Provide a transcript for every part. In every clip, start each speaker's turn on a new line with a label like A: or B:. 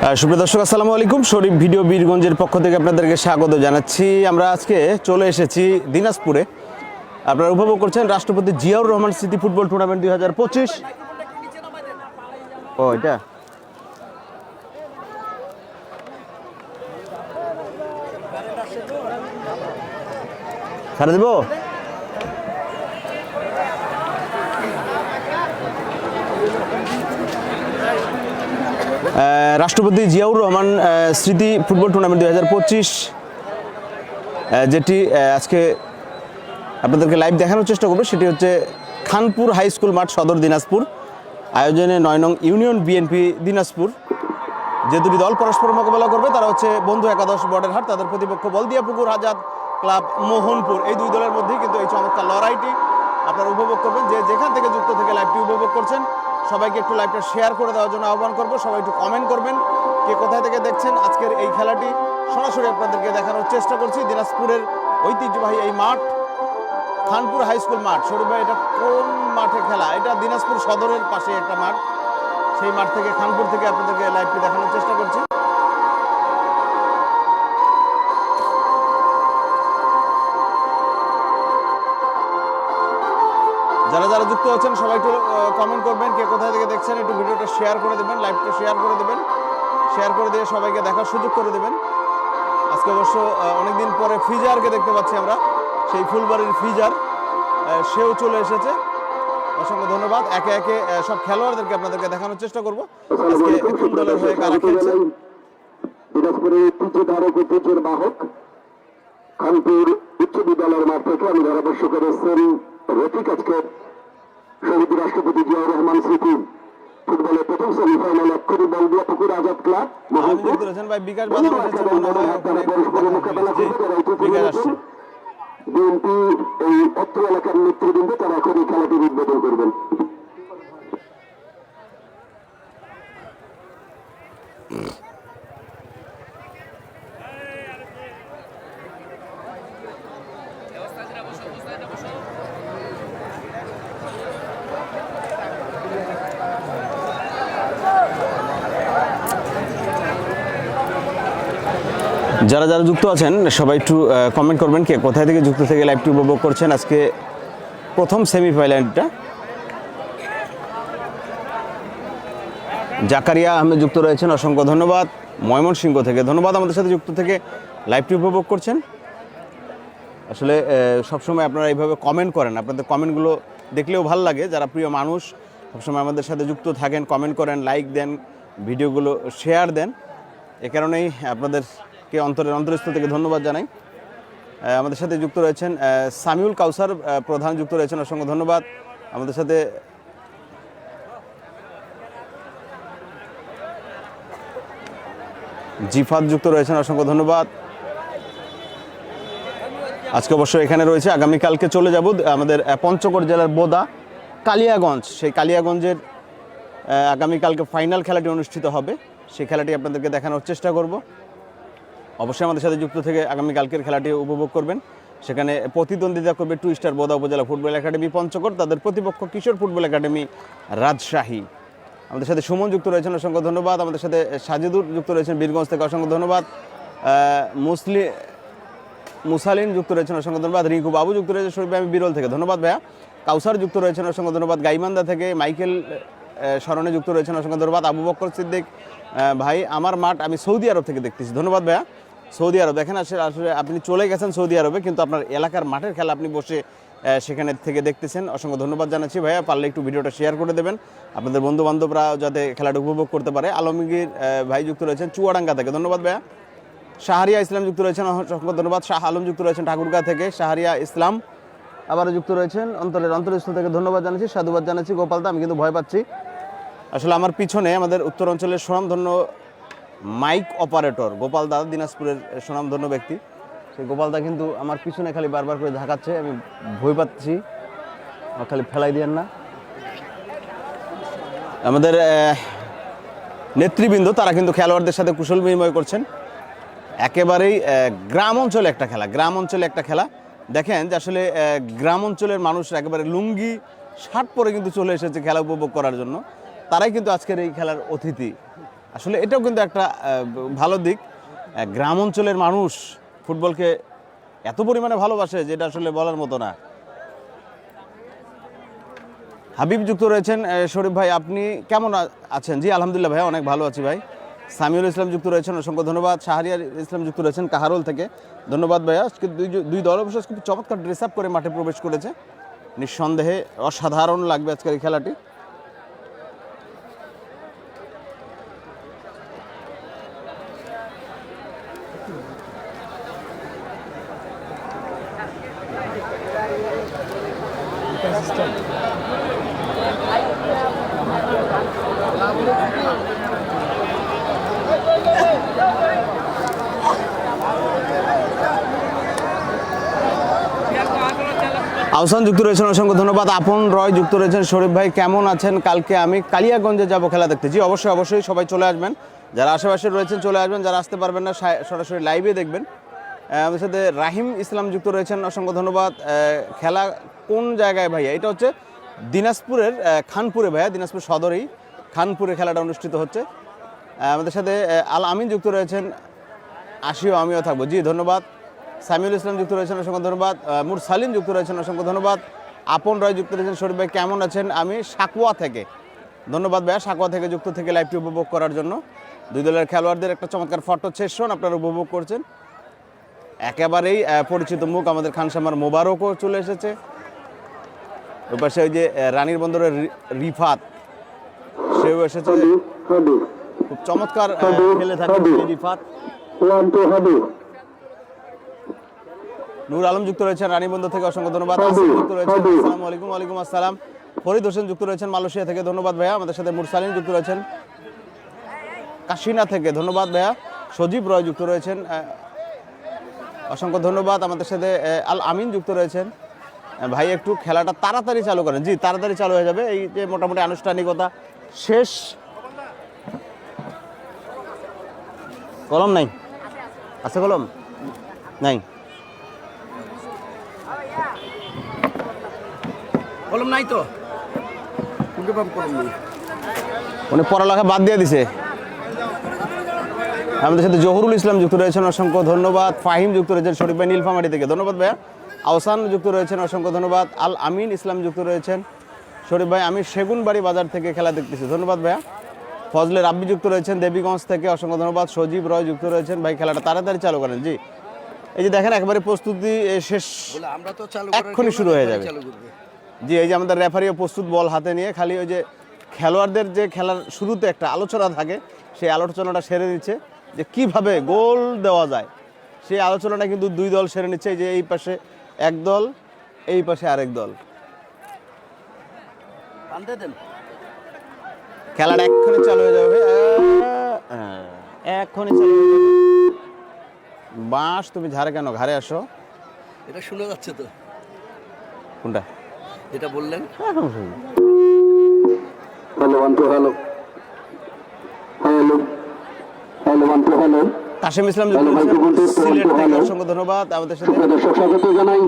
A: সুপ্রিয় দর্শক, আসসালামু আলাইকুম। শরীফ ভিডিও বীরগঞ্জের পক্ষ থেকে আপনাদেরকে স্বাগত জানাচ্ছি। আমরা আজকে চলে এসেছি দিনাজপুরে। আপনারা উপভোগ করছেন রাষ্ট্রপতি জিয়াউর রহমান স্মৃতি ফুটবল টুর্নামেন্ট 2025। ও এটা ছাড়া দেব। রাষ্ট্রপতি জিয়াউর রহমান স্মৃতি ফুটবল টুর্নামেন্ট 2025, যেটি আজকে আপনাদেরকে লাইভ দেখানোর চেষ্টা করবো, সেটি হচ্ছে খানপুর হাই স্কুল মাঠ, সদর দিনাজপুর। আয়োজনে 9 নং ইউনিয়ন বিএনপি দিনাজপুর। যে দুটি দল পরস্পর মোকাবেলা করবে তারা হচ্ছে বন্ধু একাদশ বর্ডারহাট, তাদের প্রতিপক্ষ বলদিয়াপুকুর আজাদ ক্লাব মোহনপুর। এই দুই দলের মধ্যেই কিন্তু এই চমৎকার লড়াইটি আপনারা উপভোগ করবেন। যে যেখান থেকে যুক্ত থেকে লাইভটি উপভোগ করছেন, সবাইকে একটু লাইভটা শেয়ার করে দেওয়ার জন্য আহ্বান করবো। সবাই একটু কমেন্ট করবেন কে কোথায় থেকে দেখছেন। আজকের এই খেলাটি সরাসরি আপনাদেরকে দেখানোর চেষ্টা করছি। দিনাজপুরের ঐতিহ্যবাহী এই মাঠ খানপুর হাই স্কুল মাঠ। শরীফ ভাই, এটা কোন মাঠে খেলা? এটা দিনাজপুর সদরের পাশে একটা মাঠ, সেই মাঠ থেকে খানপুর থেকে আপনাদেরকে লাইভটি দেখানোর চেষ্টা করছি। যারা যারা যুক্ত আছেন সবাই একটু কমেন্ট করবেন কে কোথায় থেকে দেখছেন। একটু ভিডিওটা শেয়ার করে দেবেন, লাইভটা শেয়ার করে দেবেন, শেয়ার করে দিয়ে সবাইকে দেখার সুযোগ করে দেবেন। আজকে অবশ্য অনেকদিন পরে ফ্রিজারকে দেখতে পাচ্ছি আমরা, সেই ফুলবাড়ির ফ্রিজার, সেও চলে এসেছে। অসংখ্য ধন্যবাদ। একে একে সব খেলোয়াড়দেরকে আপনাদেরকে দেখানোর চেষ্টা করবো আজকে কোন দলের হয়ে কারা খেলছে।
B: দিনাজপুরের ঐতিহ্যধারক ঐতিহ্যের বাহক খানপুর উচ্চ বিদ্যালয়ের মাঠ থেকে আমি ধারাভাষ্য করেছেন রফিক। আজকে শহীদ রাষ্ট্রপতি জিয়াউর রহমান স্মৃতি ফুটবলের প্রথম সেমিফাইনাল অক্ষরী বলদিয়াপুকুর আজাদ ক্লাব বিএনপি এই অত্র এলাকার নেতৃবৃন্দ তারা এখন এই খেলাটির উদ্বোধন করবেন।
A: যারা যারা যুক্ত আছেন সবাই একটু কমেন্ট করবেন কে কোথায় থেকে যুক্ত থেকে লাইভটি উপভোগ করছেন। আজকে প্রথম সেমিফাইনালটা জাকারিয়া আহমেদ যুক্ত রয়েছেন, অসংখ্য ধন্যবাদ। ময়মনসিংহ থেকে ধন্যবাদ আমাদের সাথে যুক্ত থেকে লাইভটি উপভোগ করছেন। আসলে সবসময় আপনারা এইভাবে কমেন্ট করেন, আপনাদের কমেন্টগুলো দেখলেও ভালো লাগে। যারা প্রিয় মানুষ সবসময় আমাদের সাথে যুক্ত থাকেন, কমেন্ট করেন, লাইক দেন, ভিডিওগুলো শেয়ার দেন, এ কারণেই আপনাদেরকে অন্তরস্থল থেকে ধন্যবাদ জানাই। আমাদের সাথে যুক্ত রয়েছেন সামিউল কাউসার প্রধান যুক্ত রয়েছেন, অসংখ্য ধন্যবাদ। আমাদের সাথে জিফাত যুক্ত রয়েছেন, অসংখ্য ধন্যবাদ। আজকে অবশ্য এখানে রয়েছে, আগামীকালকে চলে যাব আমাদের পঞ্চগড় জেলার বোদা কালিয়াগঞ্জ। সেই কালিয়াগঞ্জের আগামীকালকে ফাইনাল খেলাটি অনুষ্ঠিত হবে, সেই খেলাটি আপনাদেরকে দেখানোর চেষ্টা করব। অবশ্যই আমাদের সাথে যুক্ত থেকে আগামীকালকের খেলাটি উপভোগ করবেন। সেখানে প্রতিদ্বন্দ্বিতা করবে টু স্টার বোদা উপজেলা ফুটবল একাডেমি পঞ্চগড়, তাদের প্রতিপক্ষ কিশোর ফুটবল একাডেমি রাজশাহী। আমাদের সাথে সুমন যুক্ত রয়েছেন, অসংখ্য ধন্যবাদ। আমাদের সাথে সাজিদুর যুক্ত রয়েছেন বীরগঞ্জ থেকে, অসংখ্য ধন্যবাদ। মুসালিন যুক্ত রয়েছেন, অসংখ্য ধন্যবাদ। রিঙ্কু বাবু যুক্ত রয়েছেন শরীফ আমি বিরল থেকে, ধন্যবাদ ভাইয়া। কাউসার যুক্ত রয়েছেন, অসংখ্য ধন্যবাদ। গাইমান্দা থেকে মাইকেল স্মরণে যুক্ত রয়েছেন, অসংখ্য ধন্যবাদ। আবু বকর সিদ্দিক ভাই, আমার মাঠ আমি সৌদি আরব থেকে দেখতেছি, ধন্যবাদ ভাইয়া। সৌদি আরব দেখেন, আসলে আপনি চলে গেছেন সৌদি আরবে, কিন্তু আপনার এলাকার মাঠের খেলা আপনি বসে সেখানে থেকে দেখতেছেন, অসংখ্য ধন্যবাদ জানাচ্ছি ভাইয়া। পারলে একটু ভিডিওটা শেয়ার করে দেবেন আপনাদের বন্ধু বান্ধবরা যাতে খেলাটা উপভোগ করতে পারে। আলমগীর ভাই যুক্ত রয়েছেন চুয়াডাঙ্গা থেকে, ধন্যবাদ ভাইয়া। শাহরিয়া ইসলাম যুক্ত রয়েছেন, অসংখ্য ধন্যবাদ। শাহ আলম যুক্ত রয়েছেন ঠাকুরগাঁ থেকে, শাহরিয়া ইসলাম আবারও যুক্ত রয়েছেন অন্তরস্থল থেকে, ধন্যবাদ জানাচ্ছি, সাধুবাদ জানাচ্ছি। গোপালদা, আমি কিন্তু ভয় পাচ্ছি। আসলে আমার পিছনে আমাদের উত্তর অঞ্চলের সুনামধন্য মাইক অপারেটর গোপাল দা, দিনাজপুরের সুনামধন্য ব্যক্তি, সেই গোপালদা কিন্তু আমার পিছনে খালি বারবার করে ধাকাচ্ছে, আমি ভয় পাচ্ছি, খালি ফেলাই দিয়েন না। আমাদের নেতৃবৃন্দ তারা কিন্তু খেলোয়াড়দের সাথে কুশল বিনিময় করছেন। একেবারেই গ্রাম অঞ্চলে একটা খেলা, দেখেন যে আসলে গ্রাম অঞ্চলের মানুষরা একেবারে লুঙ্গি শার্ট পরে কিন্তু চলে এসেছে খেলা উপভোগ করার জন্য। তারাই কিন্তু আজকের এই খেলার অতিথি। আসলে এটাও কিন্তু একটা ভালো দিক। গ্রাম অঞ্চলের মানুষ ফুটবলকে এত পরিমাণে ভালোবাসে যেটা আসলে বলার মতো না। হাবিব যুক্ত রয়েছেন। শরীফ ভাই আপনি কেমন আছেন? জি আলহামদুলিল্লাহ ভাই, অনেক ভালো আছি ভাই। সামিউল ইসলাম যুক্ত রয়েছেন, অসংখ্য ধন্যবাদ। শাহরিয়ার ইসলাম যুক্ত রয়েছেন কাহারোল থেকে, ধন্যবাদ ভাইয়া। আজকে দুই দল অবশ্য খুব চমৎকার ড্রেস আপ করে মাঠে প্রবেশ করেছে, নিঃসন্দেহে অসাধারণ লাগবে আজকের এই খেলাটি। আহসান যুক্ত রয়েছেন, অসংখ্য ধন্যবাদ। আপন রয় যুক্ত রয়েছেন, শরীফ ভাই কেমন আছেন? কালকে আমি কালিয়াগঞ্জে যাব খেলা দেখতে। জি অবশ্যই অবশ্যই, সবাই চলে আসবেন, যারা আশেপাশে রয়েছেন চলে আসবেন, যারা আসতে পারবেন না সরাসরি লাইভে দেখবেন। আমাদের সাথে রাহিম ইসলাম যুক্ত রয়েছেন, অসংখ্য ধন্যবাদ। খেলা কোন জায়গায় ভাইয়া? এটা হচ্ছে দিনাজপুরের খানপুরে ভাইয়া, দিনাজপুর সদরেই খানপুরে খেলাটা অনুষ্ঠিত হচ্ছে। আমাদের সাথে আল আমিন যুক্ত রয়েছেন, আসিও আমিও থাকবো। জি ধন্যবাদ। সামিউল ইসলাম যুক্ত রয়েছেন, অসংখ্য ধন্যবাদ। মুরসালিন যুক্ত রয়েছেন, অসংখ্য ধন্যবাদ। আপন রয় যুক্ত রয়েছেন, শরীফ ভাই কেমন আছেন? আমি সাকুয়া থেকে, ধন্যবাদ ভাইয়া সাকুয়া থেকে যুক্ত থেকে লাইভটি উপভোগ করার জন্য। দুই দলের খেলোয়াড়দের একটা চমৎকার ফটো সেশন আপনারা উপভোগ করছেন। একেবারেই পরিচিত মুখ আমাদের খানসামার মোবারকও চলে এসেছে। ওই পাশে ওই যে রানীর বন্দরের রিফাত, সেও এসেছে, খুব চমৎকার খেলে থাকে রিফাত। নূর আলম যুক্ত রয়েছেন রানীবন্দর থেকে, অসংখ্য ধন্যবাদ। আসিফ যুক্ত রয়েছেন, আসসালামু আলাইকুম। ওয়ালাইকুম আসসালাম। ফরিদ হোসেন যুক্ত রয়েছেন মালয়েশিয়া থেকে, ধন্যবাদ ভাইয়া। আমাদের সাথে মুরসালিন যুক্ত রয়েছেন কাশিনা থেকে, ধন্যবাদ ভাইয়া। সজীব রয় যুক্ত রয়েছেন, অসংখ্য ধন্যবাদ। আমাদের সাথে আল আমিন যুক্ত রয়েছেন। ভাই একটু খেলাটা তাড়াতাড়ি চালু করেন। জি তাড়াতাড়ি চালু হয়ে যাবে, এই যে মোটামুটি আনুষ্ঠানিকতা শেষ। কলম নাই? আছে কলম? নাই
C: কলম নাই তো,
A: উনি পড়ালেখা বাদ দিয়ে দিছে। আমাদের সাথে জহুরুল ইসলাম যুক্ত রয়েছেন, অসংখ্য ধন্যবাদ। ফাহিম যুক্ত রয়েছেন, শরীফ ভাই নীলফামারী থেকে, ধন্যবাদ ভাইয়া। আহসান যুক্ত রয়েছেন, অসংখ্য ধন্যবাদ। আল আমিন ইসলাম যুক্ত রয়েছেন, শরীফ ভাই আমি সেগুনবাড়ি বাজার থেকে খেলা দেখতেছি, ধন্যবাদ ভাইয়া। ফজলে রাব্বি যুক্ত রয়েছেন দেবীগঞ্জ থেকে, অসংখ্য ধন্যবাদ। সজীব রয় যুক্ত রয়েছেন, ভাই খেলাটা তাড়াতাড়ি চালু করেন। জি এই যে দেখেন একেবারে প্রস্তুতি শেষ, এক্ষুনি শুরু হয়ে যাবে। জি এই যে আমাদের রেফারিও প্রস্তুত, বল হাতে নিয়ে, খালি ওই যে খেলোয়াড়দের যে খেলার শুরুতে একটা আলোচনা থাকে, সেই আলোচনাটা সেরে নিচ্ছে যে কিভাবে গোল দেওয়া যায়। সেই আলোচনাটা কিন্তু দুই দল সেরে নিচ্ছে। এই যে এই পাশে এক দল, এই পাশে আরেক দল। খেলাটা এক্ষুনি চালু হয়ে যাবে, এক্ষুনি চালু হয়ে যাবে। বাঁশ তুমি ঝাড়ে কেন? ঘাড়ে আসো।
C: এটা শোনা যাচ্ছে তো?
A: কোনটা?
C: যেটা বললেন।
B: Hello one two, hello hello hello one two, hello.
A: Kashim Islam যুক্ত রয়েছেন সিলেট থেকে, অসংখ্য ধন্যবাদ। আমাদের সাথে
B: দর্শক স্বাগত জানাই।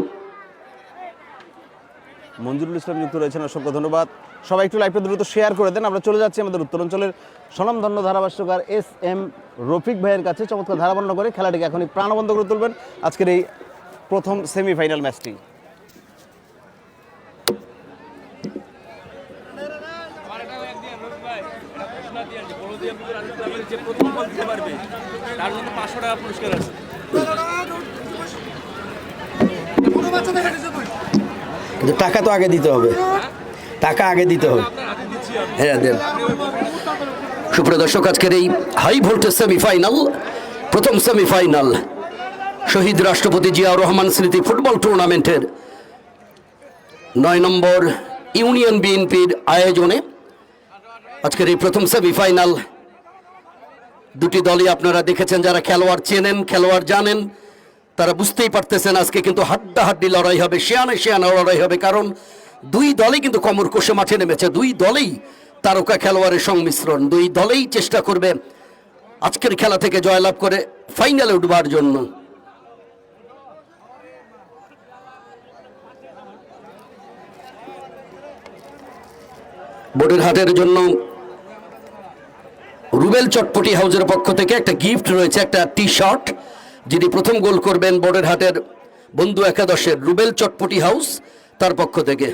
A: মঞ্জুরুল ইসলাম যুক্ত রয়েছেন, অসংখ্য ধন্যবাদ। সবাই একটু লাইভটা দ্রুত শেয়ার করে দেন। আমরা চলে যাচ্ছি আমাদের উত্তরাঞ্চলের স্বনামধন্য ধারাভাষ্যকার SM রফিক ভাইয়ের কাছে, চমৎকার ধারা বর্ণনা করে খেলাটিকে এখনই প্রাণবন্ত করে তুলবেন আজকের এই প্রথম সেমিফাইনাল ম্যাচটি।
C: কিন্তু টাকা তো আগে দিতে হবে, টাকা আগে দিতে হবে। হ্যাঁ দেন। সুপ্রিয় দর্শক, আজকের এই হাই ভোল্টেজ সেমিফাইনাল, প্রথম সেমিফাইনাল শহীদ রাষ্ট্রপতি জিয়াউর রহমান স্মৃতি ফুটবল টুর্নামেন্টের 9 নম্বর ইউনিয়ন বিএনপির আয়োজনে আজকের এই প্রথম সেমিফাইনাল। দুটি দলই আপনারা দেখেছেন, যারা খেলোয়াড় চেনেন, খেলোয়াড় জানেন, তারা বুঝতেই পারতেছেন আজকে কিন্তু হাড্ডাহাড্ডি লড়াই হবে, শেয়ানে লড়াই হবে। কারণ দুই দলই কিন্তু কমর কষে মাঠে নেমেছে, দুই দলেই তারকা খেলোয়াড়ের সংমিশ্রণ। দুই দলেই চেষ্টা করবে আজকের খেলা থেকে জয়লাভ করে ফাইনালে উঠবার জন্য। বোর্ডের হাটের জন্য রুবেল চটপটি হাউসের পক্ষ থেকে একটা গিফট রয়েছে, একটা টি শার্ট। যিনি প্রথম গোল করবেন বর্ডের হাটের বন্ধু একাদশের রুবেল চটপটি হাউস, তার পক্ষ থেকে।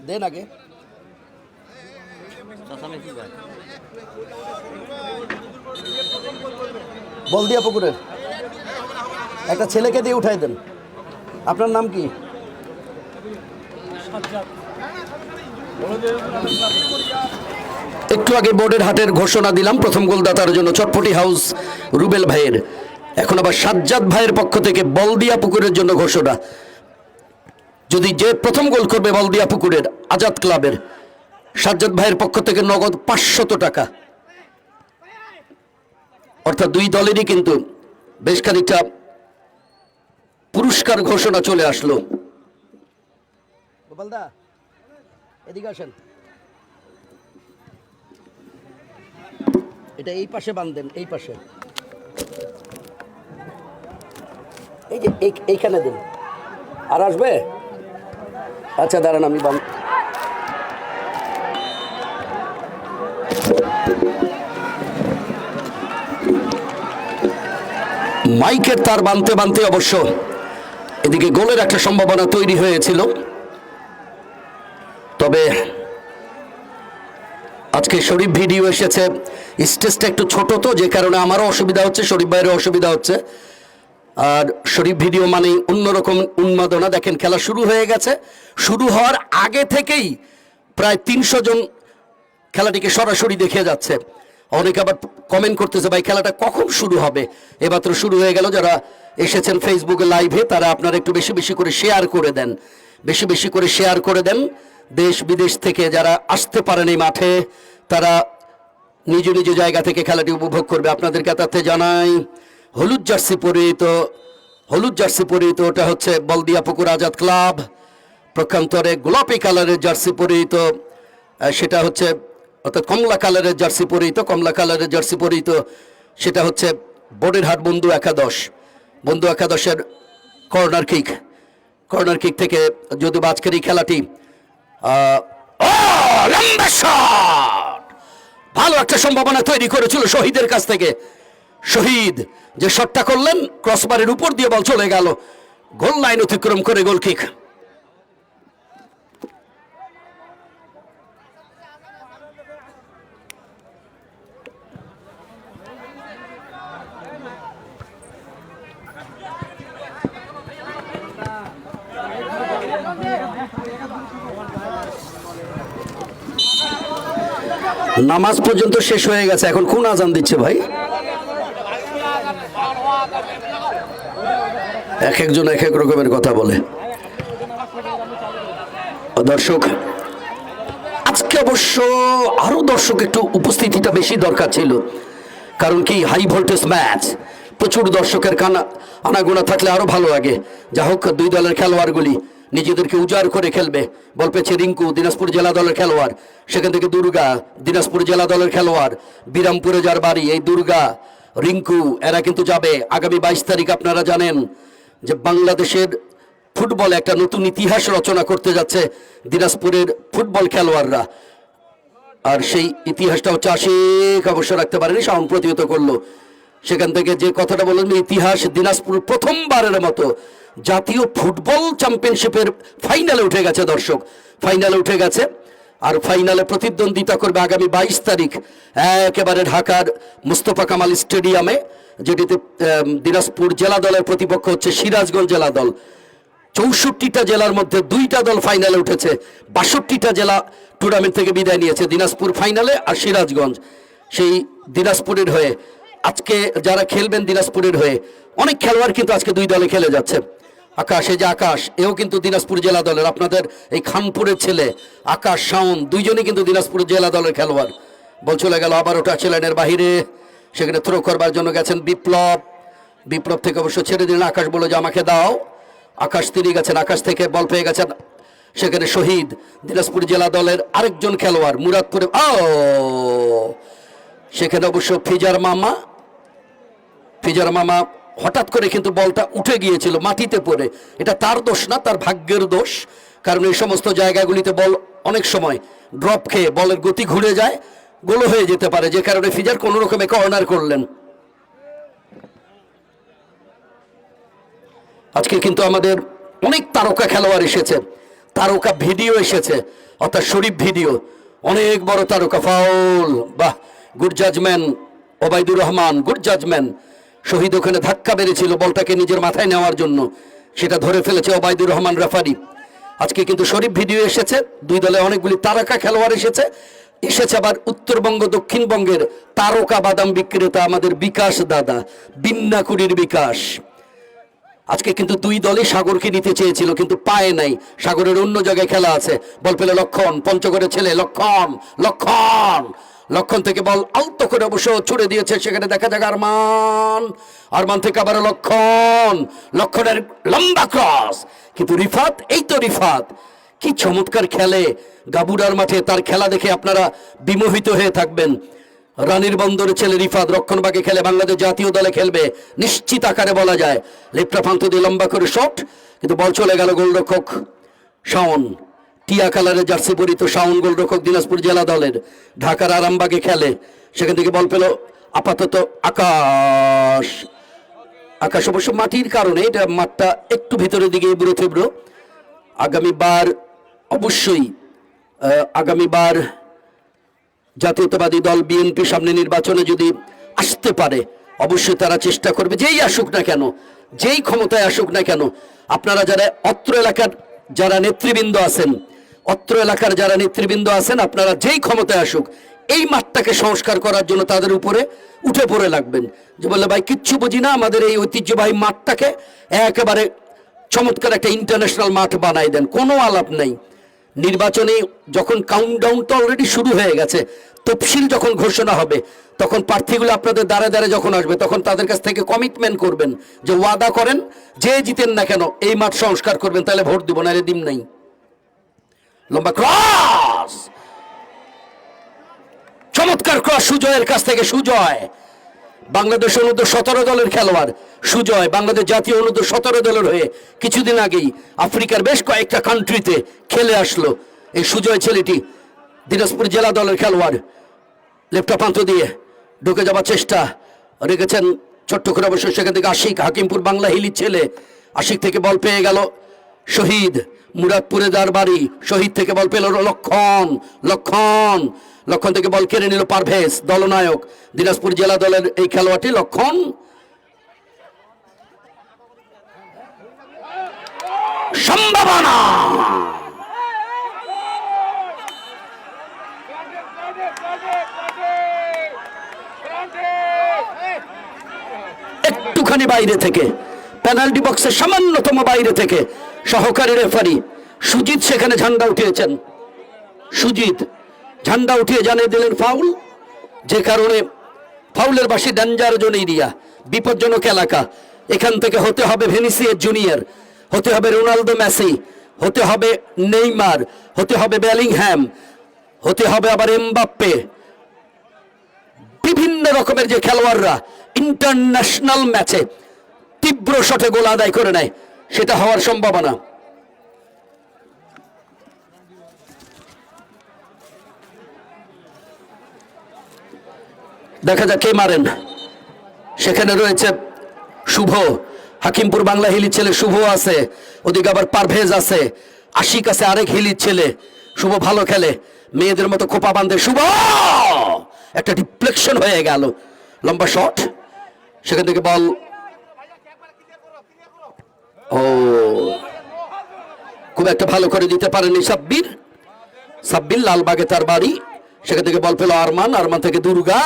C: দেন আগে বলদিয়া পুকুরের একটা ছেলেকে দিয়ে উঠাই দেন। আপনার নাম কি? একটু আগে বোর্ডের হাটের ঘোষণা দিলাম প্রথম গোলদাতার জন্য চটপটি হাউস রুবেল ভাইয়ের। এখন আবার সাজ্জাদ ভাইয়ের পক্ষ থেকে বলদিয়া পুকুরের জন্য ঘোষণা। যদি যে প্রথম গোল করবে বলদিয়া পুকুরের আজাদ ক্লাবের, সাজ্জাদ ভাইয়ের পক্ষ থেকে নগদ 500 টাকা। অর্থাৎ দুই দলেরই কিন্তু বেশ খানিকটা পুরস্কার ঘোষণা চলে আসলো। গোপালদা এদিকে আসেন, এটা এই পাশে বাঁধেন, এই পাশে, এই যে এইখানে দেন। আর আসবে? আচ্ছা দাঁড়ান, আমি মাইকের তার বাঁধতে বাঁধতে অবশ্য এদিকে গোলের একটা সম্ভাবনা তৈরি হয়েছিল। তবে আজকে শরীফ ভিডিও এসেছে, স্টেজটা একটু ছোট তো, যে কারণে আমারও অসুবিধা হচ্ছে, শরীফ ভাইয়েরও অসুবিধা হচ্ছে। আর শরীফ ভিডিও মানে অন্যরকম উন্মাদনা। দেখেন খেলা শুরু হয়ে গেছে, শুরু হওয়ার আগে থেকেই প্রায় 300 জন খেলাটিকে সরাসরি দেখে যাচ্ছে। অনেকে আবার কমেন্ট করতেছে ভাই খেলাটা কখন শুরু হবে, এমাত্র শুরু হয়ে গেল। যারা এসেছেন ফেসবুকে লাইভে তারা আপনারা একটু বেশি বেশি করে শেয়ার করে দেন, বেশি বেশি করে শেয়ার করে দেন। দেশ বিদেশ থেকে যারা আসতে পারেন এই মাঠে তারা নিজ নিজ জায়গা থেকে খেলাটি উপভোগ করবে। আপনাদের কাছে জানাই হলুদ জার্সি পরিহিত ওটা হচ্ছে বলদিয়া পুকুর আজাদ ক্লাব। প্রক্ষান্তরে গোলাপি কালারের জার্সি পরিহিত সেটা হচ্ছে, অর্থাৎ কমলা কালারের জার্সি পরিহিত সেটা হচ্ছে বোর্ডের হাট বন্ধু একাদশের কর্নার কিক থেকে যদিও আজকের এই খেলাটি ভালো একটা সম্ভাবনা তৈরি করেছিল শহীদের কাছ থেকে। শহীদ যে শটটা করলেন ক্রসবারের উপর দিয়ে বল চলে গেল, গোল লাইন অতিক্রম করে গোল কিক। নামাজ পর্যন্ত শেষ হয়ে গেছে, এখন কোন আজান দিচ্ছে ভাই? এক একজন এক এক রকমের কথা বলে। দর্শক আজকে অবশ্য আরো দর্শক একটু উপস্থিতিটা বেশি দরকার ছিল, কারণ কি হাই ভোল্টেজ ম্যাচ, প্রচুর দর্শকের আনাগোনা থাকলে আরো ভালো লাগে। যা হোক দুই দলের খেলোয়াড়গুলি নিজেদেরকে উজাড় করে খেলবে। বল পেয়েছে রিঙ্কু, দিনাজপুর জেলা দলের খেলোয়াড়, সেখান থেকে দুর্গা, দিনাজপুর জেলা দলের খেলোয়াড়, বিরামপুরে যার বাড়ি এই দুর্গা রিঙ্কু, এরা কিন্তু যাবে আগামী 22 তারিখ। আপনারা জানেন যে বাংলাদেশের ফুটবলে একটা নতুন ইতিহাস রচনা করতে যাচ্ছে দিনাজপুরের ফুটবল খেলোয়াড়রা। আর সেই ইতিহাসটা হচ্ছে আশিক অবশ্য রাখতে পারেনি, সাউন্ড প্রতিহত করলো। সেখান থেকে যে কথাটা বললেন, ইতিহাস দিনাজপুর প্রথমবারের মতো জাতীয় ফুটবল চ্যাম্পিয়নশিপের ফাইনালে উঠে গেছে। দর্শক ফাইনালে উঠে গেছে, আর ফাইনালে প্রতিদ্বন্দ্বিতা করবে আগামী 22 তারিখ একেবারে ঢাকার মুস্তফা কামাল স্টেডিয়ামে, যেটিতে দিনাজপুর জেলা দলের প্রতিপক্ষ হচ্ছে সিরাজগঞ্জ জেলা দল। 64টা জেলার মধ্যে 2টা দল ফাইনালে উঠেছে, 62টা জেলা টুর্নামেন্ট থেকে বিদায় নিয়েছে। দিনাজপুর ফাইনালে আর সিরাজগঞ্জ সেই দিনাজপুরের হয়ে। আজকে যারা খেলবেন দিনাজপুরের হয়ে অনেক খেলোয়াড় কিন্তু আজকে দুই দলে খেলে যাচ্ছে। আকাশ, এই যে আকাশ, এও কিন্তু দিনাজপুর জেলা দলের, আপনাদের এই খানপুরের ছেলে আকাশ শাওন, দুইজনই কিন্তু দিনাজপুর জেলা দলের খেলোয়াড়। বল চলে গেল আবার ওটা চ্যালেনের বাহিরে, সেখানে থ্রো করবার জন্য গেছেন বিপ্লব থেকে অবশ্য ছেড়ে দিলেন। আকাশ বলে যে আমাকে দাও, আকাশ তিনি গেছেন, আকাশ থেকে বল পেয়ে গেছেন সেখানে শহীদ, দিনাজপুর জেলা দলের আরেকজন খেলোয়াড় মুরাদপুরে। সেখানে অবশ্য ফিজার মামা হঠাৎ করে কিন্তু বলটা উঠে গিয়েছিল মাটিতে পড়ে। এটা তার দোষ না, তার ভাগ্যের দোষ, কারণ এই সমস্ত জায়গাগুলিতে বল অনেক সময় ড্রপ খেয়ে বলের গতি ঘুরে যায়, গোলও হয়ে যেতে পারে, যে কারণে ফিজার কোনো রকমে কর্নার করলেন। আজকে কিন্তু আমাদের অনেক তারকা খেলোয়াড় এসেছে, তারকা ভিডিও এসেছে, অর্থাৎ শরীফ ভিডিও, অনেক বড় তারকা। ফাউল, বাহ, good judgement Obaidur Rahman, good judgement. Shahid ওখানে ধাক্কা বেড়েছিল বলটাকে নিজের মাথায় নেওয়ার জন্য, সেটা ধরে ফেলেছে ওবায়দুর রহমান রেফারি। আজকে কিন্তু শরীফ ভিডিও এসেছে, দুই দলে অনেকগুলি তারকা খেলোয়াড় এসেছে। এসেছে আবার উত্তরবঙ্গ দক্ষিণবঙ্গের তারকা বাদাম বিক্রেতা আমাদের বিকাশ দাদা, বিন্নাকুড়ির বিকাশ। আজকে কিন্তু দুই দলই সাগরকে নিতে চেয়েছিল, কিন্তু পায় নাই। সাগরের অন্য জায়গায় খেলা আছে। বল পেলে লক্ষণ, পঞ্চগড়ের ছেলে লক্ষণ, লক্ষণ লক্ষণ থেকে বল আলতো করে অবশ্য ছুড়ে দিয়েছে, সেখানে দেখা যাক আরমান, আরমান থেকে আবার লক্ষণ, লক্ষণের লম্বা ক্রস, কিন্তু রিফাত, এই তো রিফাত কি চমৎকার খেলে গাবুরার মাঠে। তার খেলা দেখে আপনারা বিমোহিত হয়ে থাকবেন। রানীর বন্দরের ছেলে রিফাত রক্ষণভাগে খেলে, বাংলাদেশ জাতীয় দলে খেলবে নিশ্চিত আকারে বলা যায়। লেফট প্রান্ত দিয়ে লম্বা করে শট, কিন্তু বল চলে গেল গোলরক্ষক শাওন, টিয়া কালারের জার্সি পরিত শাওন গোলরক্ষক দিনাজপুর জেলা দলের, ঢাকার আরামবাগে খেলে। সেখান থেকে বল পেল আপাতত আকাশ। আকাশ অবশ্য মাটির কারণে এটা মাঠটা একটু ভিতরের দিকে এবড়ো থেবড়ো। আগামীবার অবশ্যই আগামীবার জাতীয়তাবাদী দল বিএনপি সামনে নির্বাচনে যদি আসতে পারে, অবশ্যই তারা চেষ্টা করবে, যেই আসুক না কেন, যেই ক্ষমতায় আসুক না কেন, আপনারা যারা অত্র এলাকার যারা নেতৃবৃন্দ আছেন, অত্র এলাকার যারা নেতৃবৃন্দ আছেন, আপনারা যেই ক্ষমতায় আসুক এই মাঠটাকে সংস্কার করার জন্য তাদের উপরে উঠে পড়ে লাগবেন। যে বললে ভাই কিচ্ছু বুঝি না, আমাদের এই ঐতিহ্যবাহী মাঠটাকে একেবারে চমৎকার একটা ইন্টারন্যাশনাল মাঠ বানাই দেন। কোনো আলাপ নেই। নির্বাচনে যখন কাউন্টডাউন তো অলরেডি শুরু হয়ে গেছে, তফসিল যখন ঘোষণা হবে, তখন প্রার্থীগুলো আপনাদের দ্বারে দ্বারে যখন আসবে, তখন তাদের কাছ থেকে কমিটমেন্ট করবেন, যে ওয়াদা করেন যে জিতেন না কেন এই মাঠ সংস্কার করবেন, তাহলে ভোট দিব, না রে দিম নাই। লম্বা ক্রস, চমৎকার ক্রস সুজয়ের কাছ থেকে। সুজয় বাংলাদেশ অনূর্ধ্ব 17 দলের খেলোয়াড়, সুজয় বাংলাদেশ জাতীয় অনূর্ধ্ব 17 দলের হয়ে কিছুদিন আগেই আফ্রিকার বেশ কয়েকটা কান্ট্রিতে খেলে আসলো। এই সুজয় ছেলেটি দিনাজপুর জেলা দলের খেলোয়াড়। লেফট প্রান্ত দিয়ে ঢুকে যাওয়ার চেষ্টা রেখেছেন ছোট্ট করে, অবশ্য সেখান থেকে আশিক, হাকিমপুর বাংলা হিলির ছেলে। আশিক থেকে বল পেয়ে গেল শহীদ, মুরাদপুরে যার বাড়ি। শহীদ থেকে বল পেল লক্ষণ, লক্ষণ লক্ষণ থেকে বল কেড়ে নিল পারভেজ, দলনায়ক দিনাজপুর জেলা দলের এই খেলোয়াড়টি লক্ষণ। সম্ভাবনা, একটুখানি বাইরে থেকে, পেনাল্টি বক্সের সামান্যতম বাইরে থেকে সহকারী রেফারি সুজিত সেখানে ঝান্ডা উঠিয়েছেন। সুজিত ঝান্ডা উঠিয়ে জানিয়ে দিলেন ফাউল, যে কারণে ফাউলের বাসী ডেঞ্জার জোন এরিয়া, বিপজ্জনক এলাকা। এখান থেকে হতে হবে ভিনিসিয়াস জুনিয়র, হতে হবে রোনালদো মেসি, হতে হবে নেইমার, হতে হবে বেলিংহ্যাম, হতে হবে আবার এমবাপ্পে, বিভিন্ন রকমের যে খেলোয়াড়রা ইন্টারন্যাশনাল ম্যাচে তীব্র শটে গোল আদায় করে নেয়, সেটা হওয়ার সম্ভাবনা। দেখা যাক কে মারেন। সেখানে রয়েছে শুভ, হাকিমপুর বাংলা হিলির ছেলে শুভ আছে, ওদিকে আবার পারভেজ আছে, আশিক আছে আরেক হিলির ছেলে। শুভ ভালো খেলে, মেয়েদের মতো খোপা বাঁধে শুভ, একটা ডিফ্লেকশন হয়ে গেল, লম্বা শট। সেখান থেকে বল, ও খুব একটা ভালো করে দিতে পারেনি সাব্বির। সাব্বির লালবাগে তার বাড়ি। সেখান থেকে বল পেল আরমান, আরমান থেকে দুর্গা,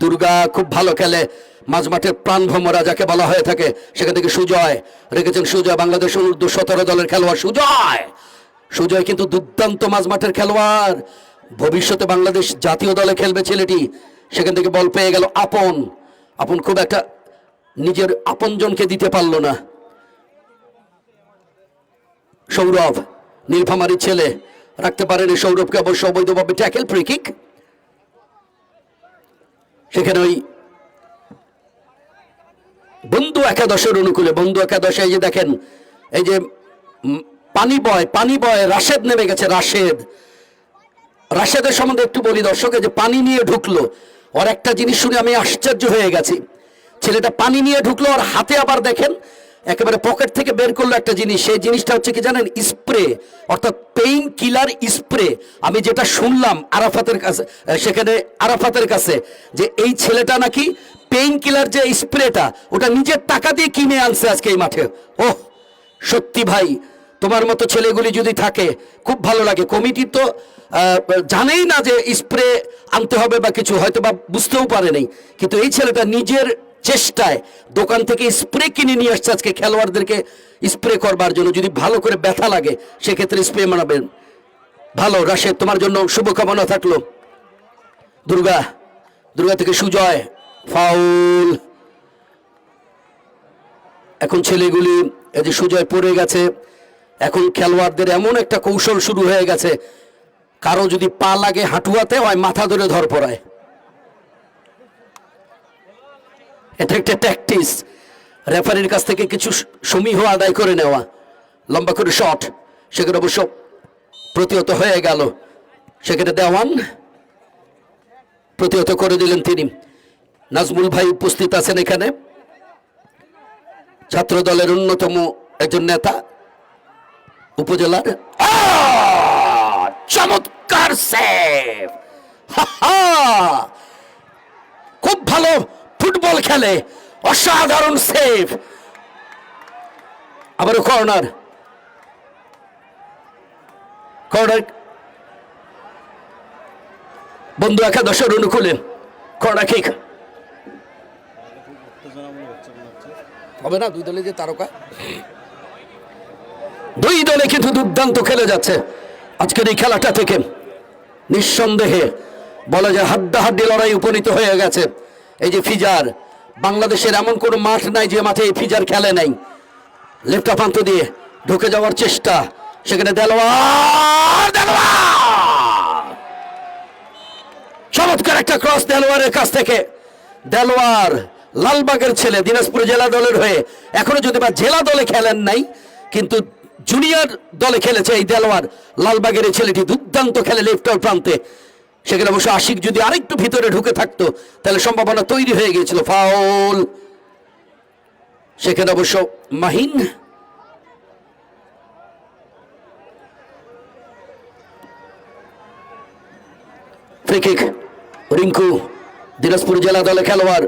C: দুর্গা খুব ভালো খেলে, মাঝমাঠের প্রাণভ্রমরা যাকে বলা হয়ে থাকে। সেখান থেকে সুজয় রেখেছেন, সুজয় বাংলাদেশ অনূর্ধ্ব 17 দলের খেলোয়াড়। সুজয়, সুজয় কিন্তু দুর্দান্ত মাঝমাঠের খেলোয়াড়, ভবিষ্যতে বাংলাদেশ জাতীয় দলে খেলবে ছেলেটি। সেখান থেকে বল পেয়ে গেল আপন, আপন খুব একটা নিজের আপনজনকে দিতে পারল না। সৌরভ নীলফামারীর ছেলে, রাখতে পারেনি সৌরভকে, অবশ্য অবৈধভাবে ট্যাকেল, ফ্রি কিক। সেখানে ওই বন্ধু একাদশের অনুকূলে, বন্ধু একাদশে এই যে দেখেন, এই যে পানি বয় রাশেদ নেমে গেছে, রাশেদ রাশেদের সম্বন্ধে একটু বলি দর্শকে, যে পানি নিয়ে ঢুকলো, ওর একটা জিনিস শুনে আমি আশ্চর্য হয়ে গেছি। ছেলেটা পানি নিয়ে ঢুকলো, ওর হাতে আবার দেখেন একেবারে পকেট থেকে বের করলো একটা জিনিস। সেই জিনিসটা হচ্ছে কি জানেন? স্প্রে, অর্থাৎ পেইন কিলার স্প্রে। আমি যেটা শুনলাম আরাফাতের কাছে, সেখানে আরাফাতের কাছে, যে এই ছেলেটা নাকি পেইন কিলার যে স্প্রেটা ওটা নিজের টাকা দিয়ে কিনে আনছে আজকে এই মাঠে। ওহ, সত্যি ভাই, তোমার মতো ছেলেগুলি যদি থাকে খুব ভালো লাগে। কমিটি তো জানেই না যে স্প্রে আনতে হবে বা কিছু, হয়তো বা বুঝতেও পারে নাই, কিন্তু এই ছেলেটা নিজের চেষ্টায় দোকান থেকে স্প্রে কিনে নিয়ে আসছে আজকে খেলোয়াড়দেরকে স্প্রে করবার জন্য। যদি ভালো করে ব্যথা লাগে সেক্ষেত্রে স্প্রে মানাবেন। ভালো রাশেদ, তোমার জন্য শুভকামনা থাকলো। দুর্গা, দুর্গা থেকে সুজয়, ফাউল। এখন ছেলেগুলি, এই যে সুজয় পড়ে গেছে, এখন খেলোয়াড়দের এমন একটা কৌশল শুরু হয়ে গেছে, কারো যদি পা লাগে হাঁটুয়াতে হয় মাথা ধরে ধর পড়ায়। এটা একটা ট্যাকটিস, রেফারির কাছ থেকে কিছু সমীহ আদায় করে নেওয়া। লম্বা করে শট, সেখানে অবশ্য প্রতিহত হয়ে গেল। সেখানে দেওয়ান প্রতিহত করে দিলেন তিনি। নাজমুল ভাই উপস্থিত আছেন এখানে, ছাত্র দলের অন্যতম একজন নেতা উপজেলার। চমৎকার সেভ, খুব ভালো ফুটবল খেলে, অসাধারণ সেভ। আবারও কর্নার, কর্নার বন্ধু একাদশের অনুকূলে কর্নার কিক হবে না। দুই দলে যে তারকা, দুই দলে কিন্তু দুর্দান্ত খেলে যাচ্ছে আজকের এই খেলাটা থেকে। নিঃসন্দেহে বলা যায় হাড্ডাহাড্ডি লড়াই উপনীত হয়ে গেছে। এই যে ফিজার, বাংলাদেশের এমন কোনো মাঠ নাই যে মাঠে এই ফিজার খেলে নাই। লেফট প্রান্ত দিয়ে ঢুকে যাওয়ার চেষ্টা, সেখানে দেলোয়ার, চমৎকার একটা ক্রস দেলোয়ারের কাছ থেকে। দেলোয়ার লালবাগের ছেলে, দিনাজপুর জেলা দলের হয়ে, এখনো যদি বা জেলা দলে খেলেন নাই কিন্তু জুনিয়র দলে খেলেছে এই দেলোয়ার। লালবাগের এই ছেলেটি দুর্দান্ত খেলে লেফট প্রান্তে। সেখানে অবশ্য আশিক যদি আরেকটু ভিতরে ঢুকে থাকতো তাহলে সম্ভাবনা তৈরি হয়ে গিয়েছিল। ফাউল, সেখানে অবশ্য মাহিন। ফ্রি কিক, রিঙ্কু দিনাজপুর জেলা দলে খেলোয়াড়,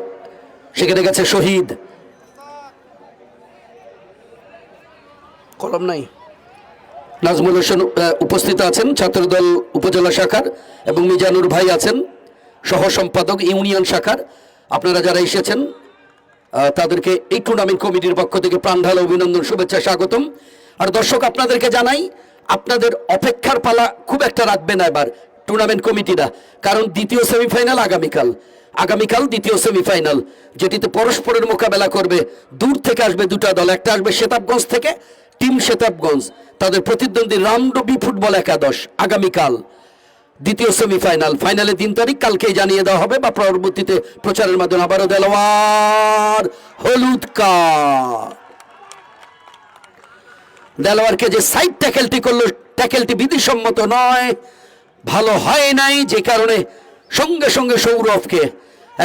C: সেখানে গেছে শহীদ। কলম নাই। নাজমুল হোসেন উপস্থিত আছেন ছাত্রদল উপজেলা শাখার, এবং মিজানুর ভাই আছেন সহ সম্পাদক ইউনিয়ন শাখার। আপনারা যারা এসেছেন তাদেরকে এই টুর্নামেন্ট কমিটির পক্ষ থেকে প্রাণঢালা অভিনন্দন, শুভেচ্ছা, স্বাগতম। আর দর্শক আপনাদেরকে জানাই, আপনাদের অপেক্ষার পালা খুব একটা রাখবে না এবার টুর্নামেন্ট কমিটিরা, কারণ দ্বিতীয় সেমিফাইনাল আগামীকাল দ্বিতীয় সেমিফাইনাল, যেটিতে পরস্পরের মোকাবেলা করবে। দূর থেকে আসবে দুটা দল, একটা আসবে সেতাবগঞ্জ থেকে, টিম সেতাবগঞ্জ, তাদের প্রতিদ্বন্দ্বী রামডবি ফুটবল একাদশ। আগামীকাল দ্বিতীয় সেমিফাইনাল, ফাইনালের 3 তারিখ কালকেই জানিয়ে দেওয়া হবে বা পরবর্তীতে প্রচারের মাধ্যমে। আবারও দেলোয়ার, হলুদ কার্ড। দেলোয়ারকে যে সাইড ট্যাকেলটি করলো, ট্যাকেলটি বিধিসম্মত নয়, ভালো হয় নাই, যে কারণে সঙ্গে সঙ্গে সৌরভকে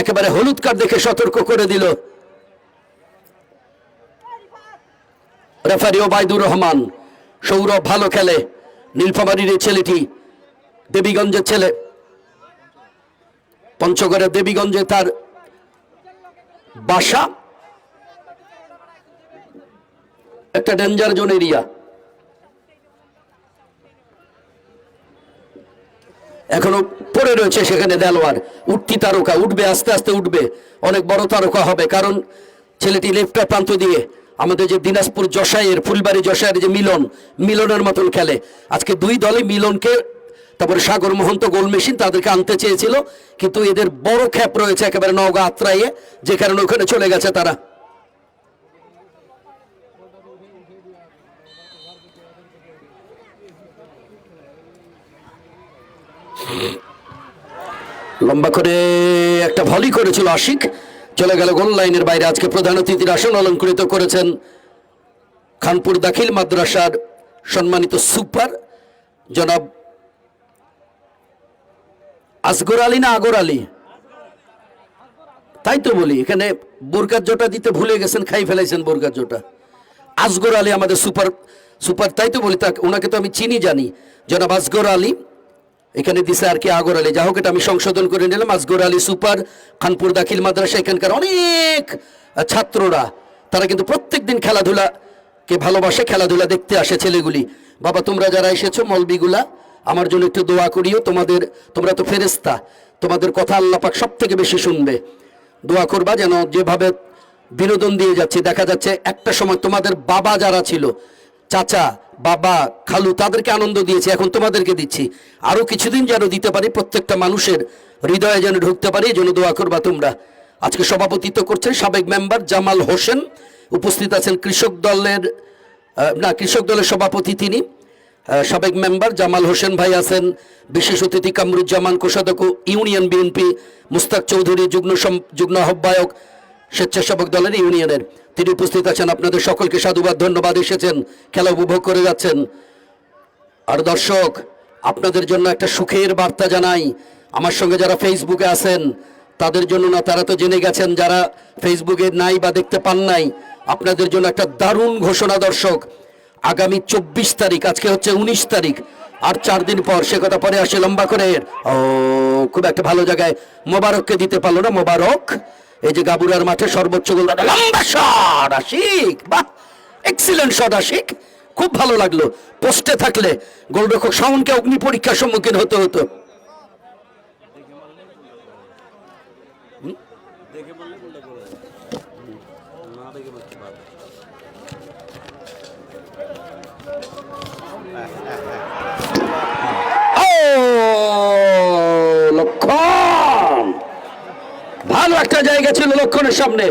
C: একেবারে হলুদ কার্ড দেখে সতর্ক করে দিল রেফারি ওবায়দুর রহমান। সৌরভ ভালো খেলে, নীলফামারীর এই ছেলেটি, দেবীগঞ্জের ছেলে, পঞ্চগড়ের দেবীগঞ্জে তার বাসা। একটা ডেঞ্জার জোন এরিয়া। এখনো পড়ে রয়েছে সেখানে দেলোয়ার, উঠতি তারকা, উঠবে আস্তে আস্তে উঠবে, অনেক বড় তারকা হবে, কারণ ছেলেটি লেফট প্রান্ত দিয়ে আমাদের যে দিনাজপুর যশাইয়ের, ফুলবাড়ি যশাইয়ের যে মিলনের মতন খেলে। আজকে দুই দলে মিলনকে, তারপরে সাগর মহন্ত গোল মেশিন, তাদেরকে আনতে চেয়েছিল, কিন্তু এদের বড় খ্যাপ রয়েছে একেবারে নওগাঁ আত্রাইয়ে, যে কারণে ওখানে চলে গেছে তারা। লম্বা করে একটা ভলি করেছিল আশিক, চলে গেল গোল লাইনের বাইরে। আজকে প্রধান অতিথির আসন অলঙ্কৃত করেছেন খানপুর দাখিল মাদ্রাসার সম্মানিত সুপার জনাব আসগর আলী না আগর আলী? তাই তো বলি, এখানে বোরকার জোটা দিতে ভুলে গেছেন, খাই ফেলাইছেন বোরকার জোটা। আসগর আলী আমাদের সুপার সুপার, তাই তো বলি, ওনাকে তো আমি চিনি জানি, জনাব আসগর আলী। এখানে দিছে আর কি আগর আলী, যা হোক এটা আমি সংশোধন করে নিলাম। আসগর আলী সুপার, খানপুর দাখিল মাদ্রাসা। এখানকার অনেক ছাত্ররা তারা কিন্তু প্রত্যেক দিন খেলাধুলাকে ভালোবাসে, খেলাধুলা দেখতে আসে ছেলেগুলি। বাবা তোমরা যারা এসেছো মলবিগুলা, আমার জন্য একটু দোয়া করিও। তোমরা তো ফেরেস্তা, তোমাদের কথা আল্লাহ পাক সব থেকে বেশি শুনবে। দোয়া করবা যেন যেভাবে বিনোদন দিয়ে যাচ্ছে, দেখা যাচ্ছে একটা সময় তোমাদের বাবা যারা ছিল, চাচা বাবা খালু, তাদেরকে আনন্দ দিয়েছি, এখন তোমাদেরকে দিচ্ছি। আরো কিছুদিন যেন দিতে পারি, প্রত্যেকটা মানুষের হৃদয়ে যেন ঢুকতে পারি, এই জন্য দোয়া করবা তোমরা। আজকে সভাপতিত্ব করছেন সাবেক মেম্বার জামাল হোসেন, উপস্থিত আছেন কৃষক দলের সভাপতি তিনি, সাবেক মেম্বার জামাল হোসেন ভাই আছেন, বিশেষ অতিথি কামরুজ্জামান কোষাধ্যক্ষ ইউনিয়ন বিএনপি, মুস্তাক চৌধুরী যুগ্ম আহ্বায়ক স্বেচ্ছাসেবক দলের ইউনিয়নের, তিনি উপস্থিত আছেন। আপনাদের সকলকে সাধুবাদ, ধন্যবাদ, এসেছেন খেলা উপভোগ করে যাচ্ছেন। আর দর্শক, আপনাদের জন্য একটা সুখের বার্তা জানাই। আমার সঙ্গে যারা ফেসবুকে আছেন তাদের জন্য না, তারা তো জেনে গেছেন, যারা ফেসবুকে নাই বা দেখতে পান নাই, আপনাদের জন্য একটা দারুণ ঘোষণা দর্শক। আগামী 24 তারিখ, আজকে হচ্ছে 19 তারিখ, আর 4 দিন পর, সে কথা পরে আসে লম্বা করে। খুব একটা ভালো জায়গায় মোবারককে দিতে পারলো না, মোবারক। এই যে গাবুরার মাঠে সর্বোচ্চ গোল, লম্বা শট আশিক, বাহ এক্সিলেন্ট শট আশিক, খুব ভালো লাগলো। পোস্টে থাকলে গোলরক্ষক শাওনকে অগ্নি পরীক্ষার সম্মুখীন হতে হতো। লক্ষণ ভালো একটা জায়গা ছিল, লক্ষণের সামনে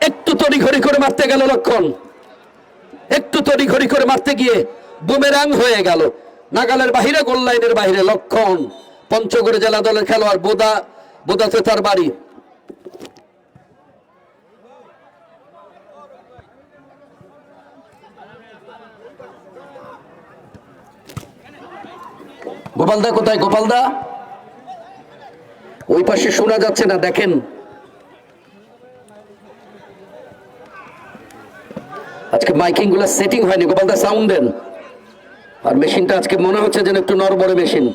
C: একটু তড়িঘড়ি করে মারতে গেল লক্ষণ, একটু তড়িঘড়ি করে মারতে গিয়ে বুমেরাং হয়ে গেল নাগালের বাহিরে, গোল লাইনের বাহিরে। লক্ষণ পঞ্চগড় জেলা দলের খেলোয়াড়, বোদাতে তার বাড়ি। গোপালদা কোথায়? গোপালদা ওই পাশে শোনা যাচ্ছে না, দেখেন। আজকে মাইকিং গুলো সেটিং হয়নি, গোপালদা সাউন্ড দেন। আর মেশিনটা আজকে মনে হচ্ছে যেন একটু নড়বড়ে মেশিন।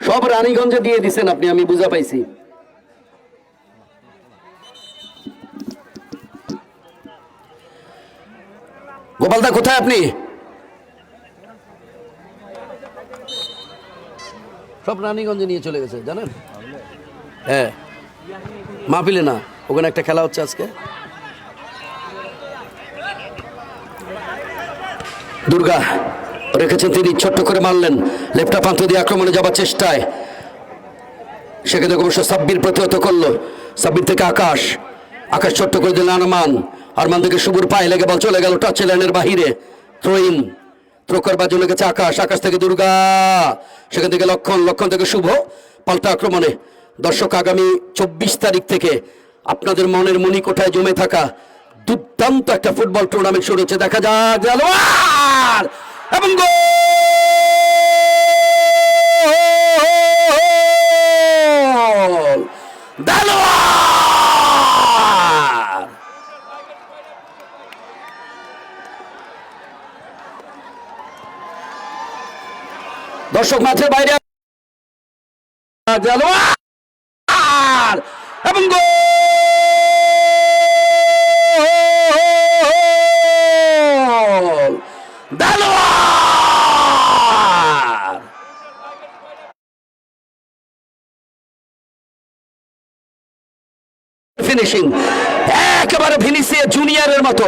C: সব রানীগঞ্জে দিয়ে দিচ্ছেন আপনি, আমি বুঝা পাইছি। গোপালদা কোথায় আপনি? সব রানীগঞ্জে নিয়ে চলে গেছে জানেন। হ্যাঁ, মাহফিলে না, ওখানে একটা খেলা হচ্ছে আজকে। দুর্গা রেখেছেন তিনি, ছোট্ট করে মারলেন, লেফটা প্রান্ত দিয়ে আক্রমণে যাবার চেষ্টায়, সেখানে অবশ্য সাব্বির প্রতিহত করলো। সাব্বির থেকে আকাশ ছোট্ট করে দিলেন আরমান থেকে শুভর পায়ে লেগে বল চলে গেল টাচ লাইনের বাহিরে। থ্রোইন, থ্রো করবার জন্য গেছে আকাশ থেকে দুর্গা, সেখান থেকে লক্ষণ থেকে শুভ, পাল্টা আক্রমণে। দর্শক, আগামী 24 তারিখ থেকে আপনাদের মনের মণিকোঠায় জমে থাকা দুর্দান্ত একটা ফুটবল টুর্নামেন্ট শুরু হচ্ছে। দেখা যাক দেলোয়ার এবং গোল! দেলোয়ার দর্শক, মাঠের বাইরে দেলোয়ার এবং গোল! দেলোয়ার ফিনিশিং একেবারে ভিনিসিয়াস জুনিয়রের মতো।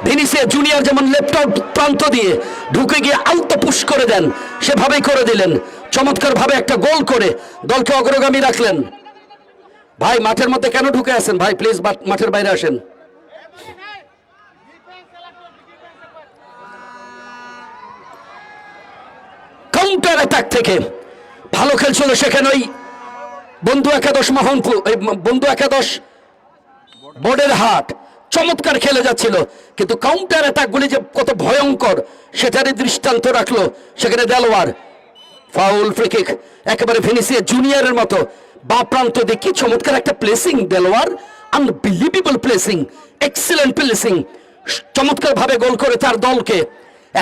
C: ভিনিসিয়াস জুনিয়র যেমন লেফট আউট প্রান্ত দিয়ে ঢুকে গিয়ে আলতো পুশ করে দেন, সেভাবেই করে দিলেন চমৎকার ভাবে একটা গোল করে দলকে অগ্রগামী রাখলেন। ভাই মাঠের মধ্যে কেন ঢুকে আছেন ভাই? প্লিজ মাঠের বাইরে আসেন। কাউন্টার অ্যাটাক থেকে ভালো খেলছিল সেখানে ওই বন্ধু একাদশ মোহনপুর, বন্ধু একাদশ বোর্ডের হাট, চমৎকার খেলে যাচ্ছিল, কিন্তু কাউন্টার অ্যাটাক গুলি যে কত ভয়ঙ্কর সেটারই দৃষ্টান্ত রাখলো সেখানে দেলোয়ার। ফাউল, ফ্রি কিক, একেবারে ভিনিসিয়াস জুনিয়রের মতো বা প্রান্ত দিয়ে কি চমৎকার একটা placing Delwar, unbelievable placing, excellent placing, চমৎকার ভাবে গোল করে তার দলকে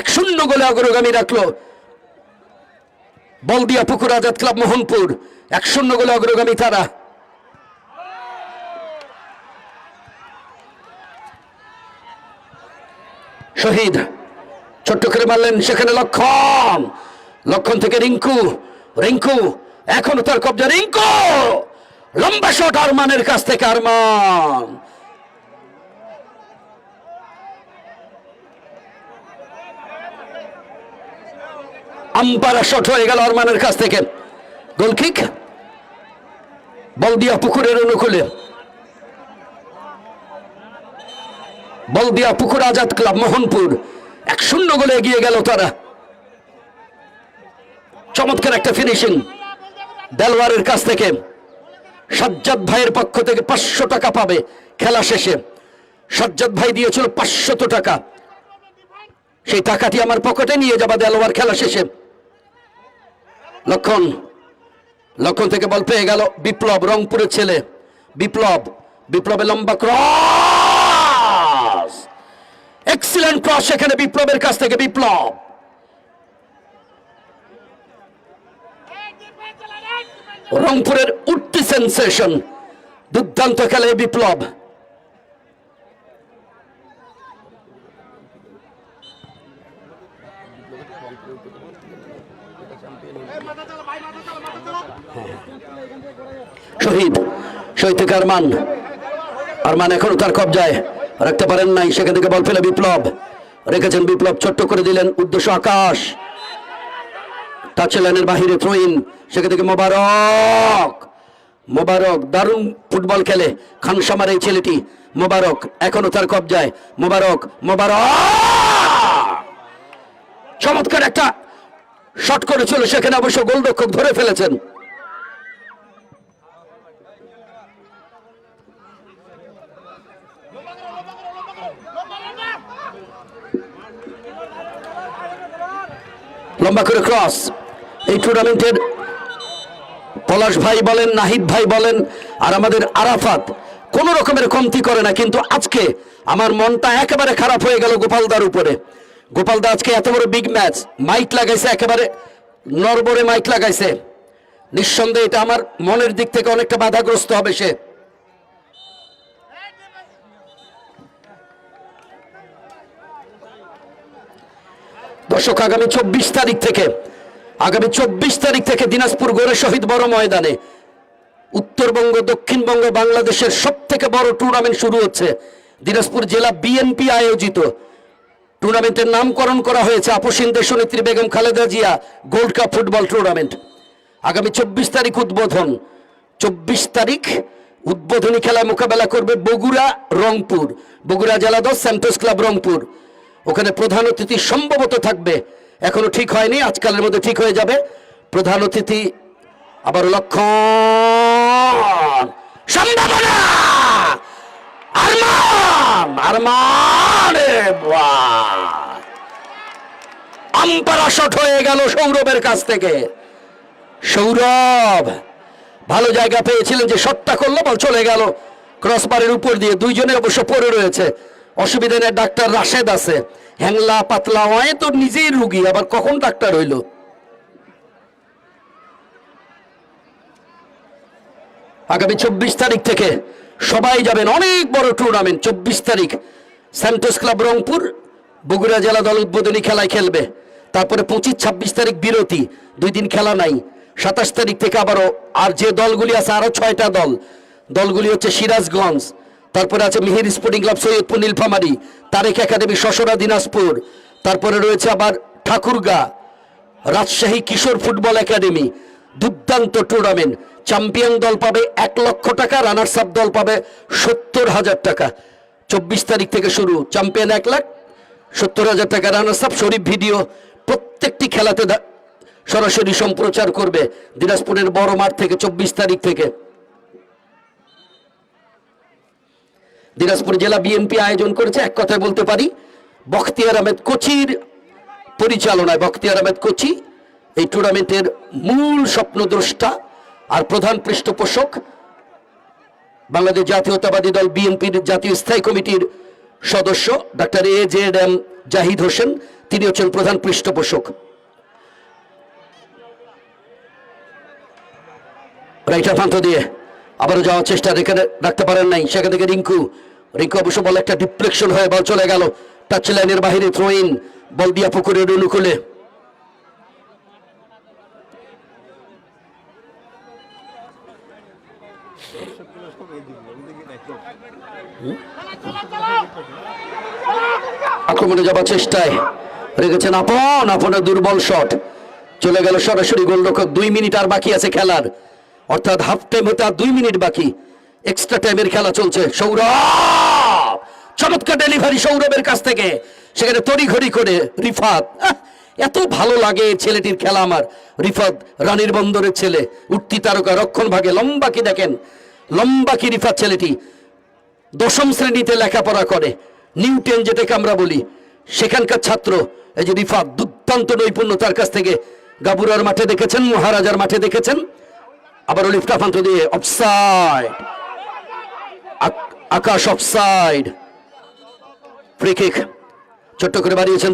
C: 1-0 গোলে অগ্রগামী রাখলো বলদিয়া পুকুর আজাদ ক্লাব মোহনপুর। 1-0 গোলে অগ্রগামী তারা। শহীদ ছোট্ট করে মারলেন, সেখানে লক্ষণ, লক্ষণ থেকে রিঙ্কু, রিঙ্কু এখনো তার কবজা, রিঙ্কু লম্বা শট আরমানের কাছ থেকে, আরমান আম্পারা শট হয়ে গেল আরমানের কাছ থেকে। গোল কিক বলদিয়া পুকুরের অনুকূলে, বলদিয়া পুকুর আজাদ ক্লাব মোহনপুর 1-0 গোলে এগিয়ে গেল তারা। চমৎকার একটা ফিনিশিং দেলোয়ারের কাছ থেকে। সাজ্জাদ ভাইয়ের পক্ষ থেকে 500 টাকা পাবে খেলা শেষে। সাজ্জাদ ভাই দিয়েছিল 500 টাকা, সেই টাকাটি আমার পকেটে নিয়ে যাবা দেলোয়ার খেলা শেষে। লক্ষণ, লক্ষণ থেকে বল পেয়ে গেল বিপ্লব, রংপুরের ছেলে বিপ্লব, বিপ্লবের লম্বা ক্রস, এক্সিলেন্ট ক্রস সেখানে বিপ্লবের কাছ থেকে। বিপ্লব রংপুরের উঠতি সেন্সেশন, দুর্দান্ত খেলে বিপ্লব। শহীদ, শহীদ থেকে আরমান, আরমান এখনো তার কবজায় রাখতে পারেন নাই, সেখান থেকে বল ফেলে বিপ্লব রেখেছেন। বিপ্লব ছোট্ট করে দিলেন, উদ্দেশ্য আকাশ, টাচ লাইনের বাহিরে থ্রোইন, সেখান থেকে মোবারক, মোবারক দারুণ ফুটবল খেলে খানসামার এই ছেলেটি। মোবারক এখনো তার কবজায়, মোবারক, মোবারক চমৎকার একটা শট করেছিল, সেখানে অবশ্য গোলরক্ষক ধরে ফেলেছেন। লম্বা করে ক্রস। এই টুর্নামেন্টের পলাশ ভাই বলেন, নাহিদ ভাই বলেন, আর আমাদের আরাফাত কোন রকমের কমতি করে না, কিন্তু আজকে আমার মনটা একেবারে খারাপ হয়ে গেল গোপালদার উপরে। গোপালদা আজকে এত বড় বিগ ম্যাচ, মাইক লাগাইছে, একেবারে নরবরে মাইক লাগাইছে। নিঃসন্দেহে এটা আমার মনের দিক থেকে অনেকটা বাধাগ্রস্ত হবে সে। দর্শক, আগামী 24 তারিখ থেকে দিনাজপুর গোরে শহীদ বড় ময়দানে উত্তরবঙ্গ, দক্ষিণবঙ্গ, বাংলাদেশের সব থেকে বড় টুর্নামেন্ট শুরু হচ্ছে। দিনাজপুর জেলা বিএনপি আয়োজিত টুর্নামেন্টের নামকরণ করা হয়েছে আপসীন দেশনেত্রী Begum Khaleda Zia gold cup football tournament. আগামী 24 তারিখ উদ্বোধন। 24 তারিখ উদ্বোধনী খেলায় মোকাবেলা করবে বগুড়া রংপুর, বগুড়া জেলা দল সেন্টোস ক্লাব রংপুর। ওখানে প্রধান অতিথি সম্ভবত থাকবে, এখনো ঠিক হয়নি, আজকালের মধ্যে ঠিক হয়ে যাবে। প্রধান অতিথি আবার লক্ষণ, সম্ভাবনা আরমান, আরমান আম্পারা শট হয়ে গেল সৌরভের কাছ থেকে। সৌরভ ভালো জায়গা পেয়েছিলেন, যে শটটা করলো বল চলে গেল ক্রসবারের উপর দিয়ে। দুইজনে অবশ্য পড়ে রয়েছে, অসুবিধা নেই। ডাক্তার রাশেদ আছে, হ্যাংলা পাতলা হয় তো নিজেই রুগী, আবার কখন ডাক্তার হইল। আগামী 24 তারিখ থেকে সবাই যাবেন, অনেক বড় টুর্নামেন্ট। 24 তারিখ সেন্টোস ক্লাব রংপুর বগুড়া জেলা দল উদ্বোধনী খেলায় খেলবে। তারপরে 25-26 তারিখ বিরতি, 2 দিন খেলা নাই। 27 তারিখ থেকে আবারও, আর যে দলগুলি আছে আরো 6টা দল, দলগুলি হচ্ছে সিরাজগঞ্জ, তারপরে আছে Mihir sporting club Saidpur Nilphamari, Tarek academy Shashora Dinajpur, তারপরে রয়েছে আবার ঠাকুরগা, রাজশাহী কিশোর ফুটবল একাডেমি। দুর্দান্ত টুর্নামেন্ট। চ্যাম্পিয়ন দল পাবে 1 লক্ষ টাকা, রানার্স আপ দল পাবে 70,000 টাকা। 24 তারিখ থেকে শুরু, চ্যাম্পিয়ন 1 লাখ, 70,000 টাকা রানার্স আপ। শরীফ ভিডিও প্রত্যেকটি খেলাতে সরাসরি সম্প্রচার করবে দিনাজপুরের বড় মাঠ থেকে 24 তারিখ থেকে। দিনাজপুর জেলা বিএনপি আয়োজন করেছে, এক কথায় বলতে পারি বখতিয়ার আহমেদ কোচির পরিচালনায়, বখতিয়ার আহমেদ কোচি এই টুর্নামেন্টের মূল স্বপ্নদ্রষ্টা আর প্রধান পৃষ্ঠপোষক বাংলাদেশ জাতীয়তাবাদী দল বিএনপির জাতীয় স্থায়ী কমিটির সদস্য ডাক্তার AJM জাহিদ হোসেন, তিনি হচ্ছেন প্রধান পৃষ্ঠপোষক। রাইটার প্রান্ত দিয়ে আবারও যাওয়ার চেষ্টা এখানে রাখতে পারেন নাই, সেখান থেকে রিঙ্কু অবশ্য বল একটা ডিফ্লেকশন হয়ে বল চলে গেল টাচ লাইনের বাহিরে, থ্রো ইন, বল দিয়া পুকুরের অনুকূলে। আক্রমণে যাবার চেষ্টায় রেখেছেন আপনার দুর্বল শট, চলে গেল সরাসরি গোলরক্ষক। 2 মিনিট আর বাকি আছে খেলার, অর্থাৎ হাফ টাইম হতে আর 2 মিনিট বাকি, এক্সট্রা টাইমের খেলা চলছে। সৌরভ, চমৎকার ডেলিভারি সৌরভের কাছ থেকে, সেখানে তড়িঘড়ি করে রিফাত। এত ভালো লাগে ছেলেটির খেলা আমার। রিফাত রানীর বন্দরের ছেলে, উঠতি তারকা, রক্ষণ ভাগে লম্বা কি দেখেন, লম্বা কি রিফাত ছেলেটি। 10ম শ্রেণীতে লেখাপড়া করে, নিউটেন যেটাকে আমরা বলি সেখানকার ছাত্র। এই যে রিফাত, দুর্দান্ত নৈপুণ্য তার কাছ থেকে। গাবুরার মাঠে দেখেছেন, মহারাজার মাঠে দেখেছেন। আবারও লিফট প্রান্ত দিয়ে অফসাইড, আকাশ অফসাইড। ফ্রি কিক ছোট্ট করে বাড়িয়েছেন